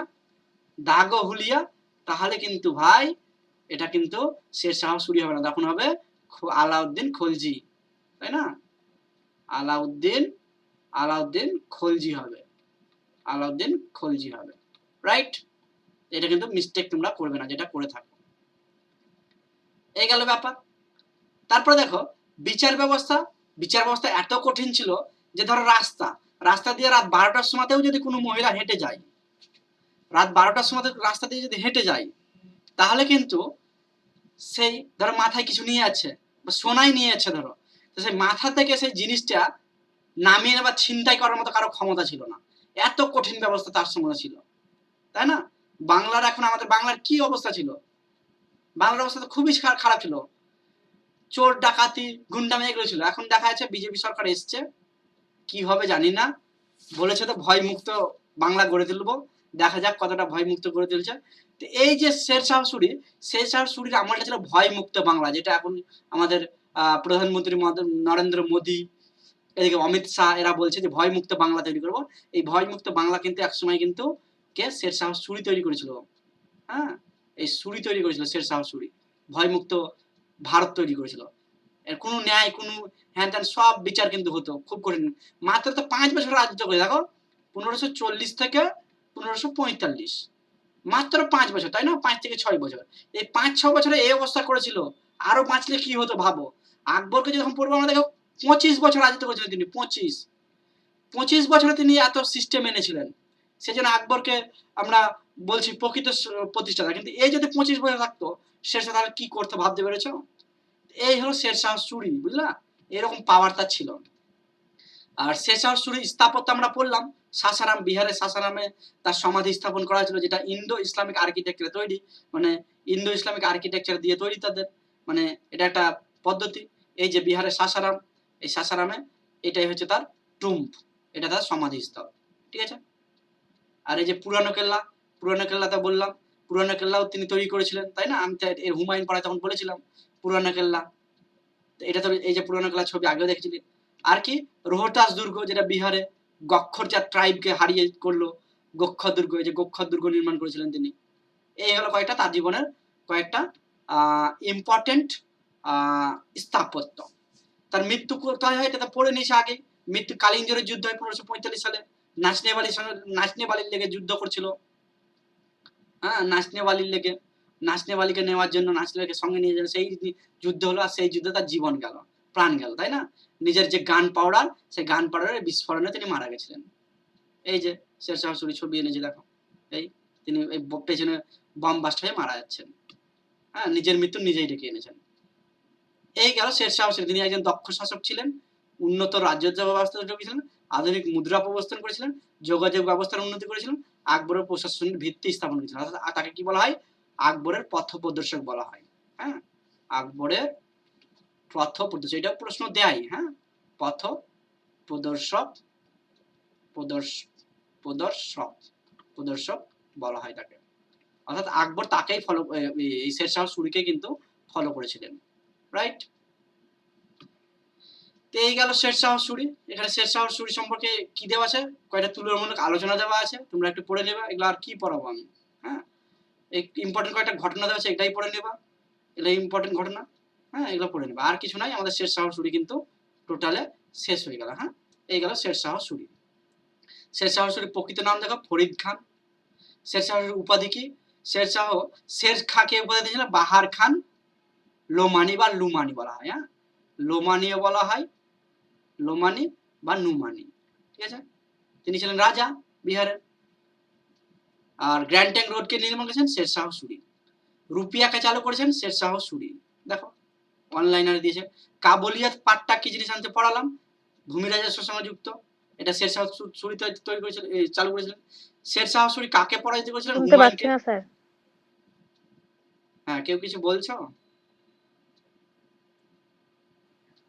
দাগ ও হুলিয়া, তাহলে কিন্তু ভাই এটা কিন্তু শেরশাহ সুরি হবে না, তখন হবে আলাউদ্দিন খলজি, তাই না, আলাউদ্দিন, আলাউদ্দিন খলজি হবে, আলাউদ্দিন খলজি হবে, রাইট। এটা কিন্তু মিস্টেক তোমরা করবে না, যেটা করে থাকো। এই গেল ব্যাপার। তারপর দেখো বিচার ব্যবস্থা, বিচার ব্যবস্থা এত কঠিন ছিল যে ধরো রাস্তা, রাস্তা দিয়ে রাত 12টার সময়তেও যদি কোনো মহিলা হেঁটে যায়, রাত 12টার সময় রাস্তা দিয়ে যদি হেঁটে যায়, তাহলে কিন্তু সেই ধরো মাথায় কিছু নিয়ে আছে বা সোনাই নিয়ে আছে ধরো, তো সেই মাথা থেকে সেই জিনিসটা নামিয়ে বা ছিনতাই করার মতো কারো ক্ষমতা ছিল না, এত কঠিন ব্যবস্থা তার সময় ছিল, তাই না। বাংলার, এখন আমাদের বাংলার কি অবস্থা ছিল, বাংলার অবস্থা তো খুবই খারাপ ছিল, চোর ডাকাতি গুন্ডামি এগুলো ছিল। এখন দেখা যাচ্ছে বিজেপি সরকার এসছে, কি হবে জানি না, বলেছে তো ভয় মুক্ত বাংলা গড়ে তুলবো, দেখা যাক কতটা ভয় মুক্ত গড়ে তুলছে। তো এই যে শেরশাহ সুরি, শেরশাহ সুরির আমলটা ছিল ভয় মুক্ত বাংলা, যেটা এখন আমাদের প্রধানমন্ত্রী নরেন্দ্র মোদী, এদিকে অমিত শাহ, এরা বলছে যে ভয় মুক্ত বাংলা তৈরি করবো। এই ভয় মুক্ত বাংলা কিন্তু একসময় কিন্তু কে, শেরশাহ সুরি তৈরি করেছিল, হ্যাঁ, এই সুরি তৈরি করেছিল শেরশাহ সুরি, ভয় মুক্ত ভারত তৈরি করেছিল। এর কোনো ন্যায়, কোনো হ্যান ত্যান সব বিচার কিন্তু হতো, খুব কঠিন। মাত্র তো 5 বছর রাজত্ব করে দেখো, 1540 থেকে 1545, মাত্র 5 বছর, তাই না, 5 থেকে 6 বছর। এই 5-6 বছরে এই অবস্থা করেছিল, আরো বাঁচলে কি হতো ভাবো। আকবরকে যখন পড়বো আমরা দেখো 25 বছর রাজত্ব করেছিলেন তিনি, 25 বছরে তিনি এত সিস্টেম এনেছিলেন, সেজন্য আকবরকে আমরা বলছি প্রকৃত প্রতিষ্ঠাতা। কিন্তু এই যদি 25 বছর থাকতো, শেরশাহ তাহলে কি করতে ভাবতে পেরেছো। এই হলো শেরশাহ সুরি, বুঝলা, এরকম পাওয়ার তার ছিল। আর শেরশাহ সুরি স্থাপত্য আমরা পড়লাম, সাসারাম, বিহারের সাসারামে তার সমাধি স্থাপন করা হয়েছিল, যেটা ইন্দো ইসলামিক আর্কিটেকচারে তৈরি, মানে ইন্দো ইসলামিক আর্কিটেকচার দিয়ে তৈরি তাদের, মানে এটা একটা পদ্ধতি। এই যে বিহারের সাসারাম, এই সাসারামে এটাই হচ্ছে তার টুম্ব, এটা তার সমাধিস্থল, ঠিক আছে। আর এই যে পুরানো কেল্লাতে বললাম, পুরানো কেল্লাও তিনি তৈরি করেছিলেন, তাই না? আমি এর হুমায়ুন পাড়ায় তখন বলেছিলাম পুরানো কেল্লা, এটা তো এই যে পুরানো কেল্লা ছবি আগেও দেখেছিলেন। আর কি রোহতাস দুর্গ, যেটা বিহারে গক্ষর যা ট্রাইবকে হারিয়ে করলো, গোক্ষর দুর্গ, এই যে গোক্ষর দুর্গ নির্মাণ করেছিলেন তিনি। এই হলো কয়েকটা তার জীবনের কয়েকটা ইম্পর্টেন্ট স্থাপত্য। তার মৃত্যু কোথায় হয় এটা তো পড়ে নিয়েছে আগে। মৃত্যু কালিঞ্জরের যুদ্ধ হয় 1545 সালে, নাচনেবালির লেগে যুদ্ধ করছিল, হ্যাঁ, নাচনেবালিকে নেওয়ার জন্য, নাচনেবালিকে সঙ্গে নিয়ে যাওয়ার সেই যুদ্ধ হলো, আর সেই যুদ্ধে তার জীবন গেল, প্রাণ গেল, তাই না? নিজের যে গান পাউডার, সেই গান পাউডারের বিস্ফোরণে তিনি মারা গেছিলেন। এই যে শেরশাহ সুরি ছবি এনেছে দেখো, এই তিনি এই পেছনে বম বাস্ট হয়ে মারা যাচ্ছেন, হ্যাঁ, নিজের মৃত্যু নিজেই ডেকে এনেছেন। এই গেল শেরশাহ সুরি। তিনি একজন দক্ষ শাসক ছিলেন, উন্নত রাজস্ব ব্যবস্থা রেখেছিলেন, আধুনিক মুদ্রা প্রবর্তন করেছিলেন, যোগাযোগ ব্যবস্থার উন্নতি করেছিলেন, আকবরের প্রশাসনিক ভিত্তি স্থাপন করেছিলেন। অর্থাৎ তাকে কি বলা হয়? আকবরের পথপ্রদর্শক বলা হয়, হ্যাঁ, আকবরের পথপ্রদর্শক। এটা প্রশ্ন দেয়, হ্যাঁ, পথ প্রদর্শক, প্রদর্শক বলা হয় তাকে। অর্থাৎ আকবর তাকেই ফলো, এই শেরশাহ সুরিকে কিন্তু ফলো করেছিলেন, রাইট? তো এই গেল শেরশাহ সুরি। এখানে শেরশাহ সুরি সম্পর্কে কি দেওয়া আছে, কয়টা তুলনামূলক আলোচনা দেওয়া আছে, তোমরা একটু পড়ে নেবা। এগুলো আর কি পড়াবো আমি, হ্যাঁ, এই ইম্পর্টেন্ট কয়েকটা ঘটনা দেওয়া আছে, এটাই পড়ে নেবা, এগুলো ইম্পর্টেন্ট ঘটনা, হ্যাঁ, এগুলো পড়ে নেবা। আর কিছু নাই, আমাদের শেরশাহ সুরি কিন্তু টোটালে শেষ হয়ে গেল, হ্যাঁ। এই গেল শেরশাহ সুরি। শেরশাহ সুরির প্রকৃত নাম দেখো ফরিদ খান। শেরশাহের উপাধি কি? শেরশাহ শের খাঁকে উপাধি দিয়েছিল বাহার খান লোমানি বা লুমানি বলা হয়, হ্যাঁ, লোমানিও বলা হয়, লোমানি বা নুমানি, ঠিক আছে। তিনি ছিলেন রাজা বিহারের। আর গ্র্যান্ড ট্যাঙ্ক রোডকে নির্মাণ করেছেন শেরশাহ সুরি। রুপিয়াকে চালু করেছেন শেরশাহ সুরি, দেখো অনলাইনারে দিয়েছে। কাবুলিয়াত পাট্টা কি জিনিস আনতে পড়ালাম, ভূমি রাজস্বের সঙ্গে যুক্ত, এটা শেরশাহ সুরি তৈরি করেছিলেন, চালু করেছিলেন। শেরশাহ সুরি কাকে পরাজিত করেছিলেন? শুনতে পাচ্ছি হুমায়ুনকে। না স্যার। হ্যাঁ, কেউ কিছু বলছো?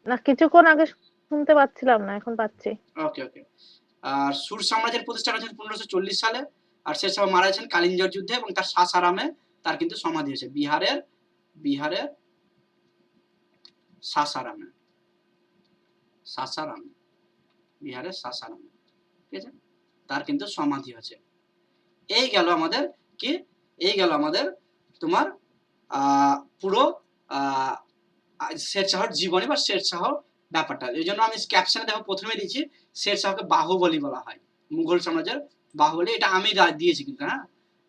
না, কিছুক্ষণ আগে শুনতে পাচ্ছিলাম না, এখন পাচ্ছি। ওকে ওকে। আর সুর সাম্রাজ্যের প্রতিষ্ঠা করেছেন 1540 সালে, আর শেরশাহ মারা গেছেন কালিঞ্জর যুদ্ধে, এবং তার সাসারামে তার কিন্তু সমাধি হয়েছে, বিহারের সাসারামে, বিহারের সাসারামে, ঠিক আছে, তার কিন্তু সমাধি হয়েছে। এই গেল আমাদের কি, এই গেল আমাদের তোমার পুরো শেরশাহর জীবনী বা শেরশাহর ব্যাপারটা। এই জন্য আমি ক্যাপশনে দেখো প্রথমে দিয়েছি শেরশাহকে বাহুবলী বলা হয়, মুঘল সাম্রাজ্যের বাহুবলী। এটা আমি দিয়েছি কিন্তু, হ্যাঁ,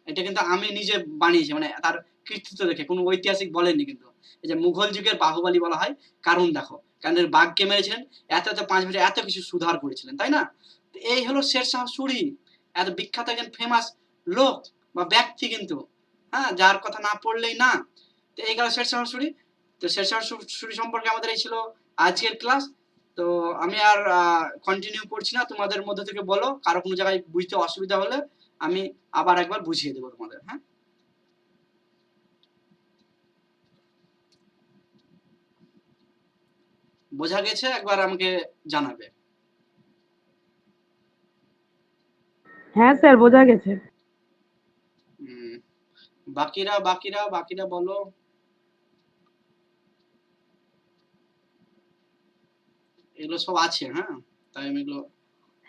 এটা কিন্তু আমি নিজে বানিয়েছি, মানে তার কৃতিত্ব দেখে, কোনো ঐতিহাসিক বলেননি কিন্তু। এই যে মুঘল যুগের বাহুবলী বলা হয়, কারণ দেখো, কারণ এর বাঘকে মেরেছিলেন, এত 5 বছর এত কিছু সুধার করেছিলেন, তাই না? এই হলো শেরশাহ সুরি, এত বিখ্যাত একজন ফেমাস লোক বা ব্যক্তি কিন্তু, হ্যাঁ, যার কথা না পড়লেই না। তো এই গেল শেরশাহ সুরি। তো শেরশাহ সুরি সম্পর্কে আমাদের এই ছিল আজকের ক্লাস। তো আমি আর কন্টিনিউ করছি না, তোমাদের মধ্যে থেকে বলো কারো কোনো জায়গায় বুঝতে অসুবিধা হলে আমি আবার একবার বুঝিয়ে দেবো তোমাদের, হ্যাঁ। বোঝা গেছে? একবার আমাকে জানাবে। হ্যাঁ স্যার, বোঝা গেছে। বাকিরা বলো। এগুলো সব আছে, হ্যাঁ, তাই আমি এগুলো।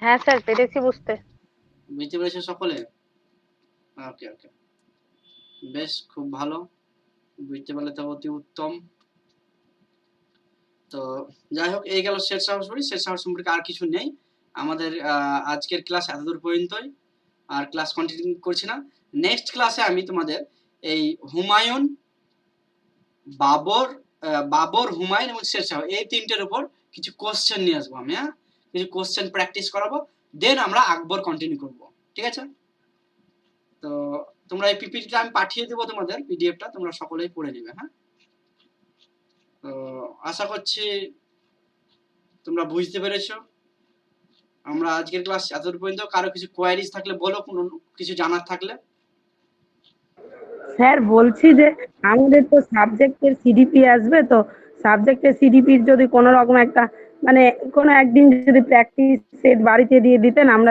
হ্যাঁ স্যার, পেরেছি বুঝতে। বুঝতে পেরেছে সকলে? ওকে ওকে, বেশ, খুব ভালো, বুঝতে পারলে তো অতি উত্তম। তো যাই হোক, এই গেল শেরশাহ সুরি। শেরশাহ সম্পর্কে আর কিছু নেই আমাদের। আজকের ক্লাস এতদূর পর্যন্তই, আর ক্লাস কন্টিনিউ করছি না। নেক্সট ক্লাসে আমি তোমাদের এই হুমায়ুন, বাবর, হুমায়ুন এবং শেরশাহ, এই তিনটের উপর কিছু কোশ্চেন নিয়ে আসবো আমি, হ্যাঁ, কিছু কোশ্চেন প্র্যাকটিস করাবো, দেন আমরা আকবর কন্টিনিউ করব, ঠিক আছে। তো তোমরা এই পিপিটিটা আমি পাঠিয়ে দেবো, তোমাদের পিডিএফটা তোমরা সকলেই পড়ে নেবে, হ্যাঁ। তো আশা করছি তোমরা বুঝতে পেরেছো। আমরা আজকের ক্লাস এতদূর পর্যন্ত। কারো কিছু কোয়ারিজ থাকলে বলো, কোনো কিছু জানার থাকলে। স্যার বলছি যে আমাদের তো সাবজেক্টের সিডিপি আসবে, তো সাবজেক্টের সিডিপির যদি কোনো রকম একটা মানে কোনো একদিন যদি প্র্যাকটিস সেট বাড়িতে দিয়ে দিতেন আমরা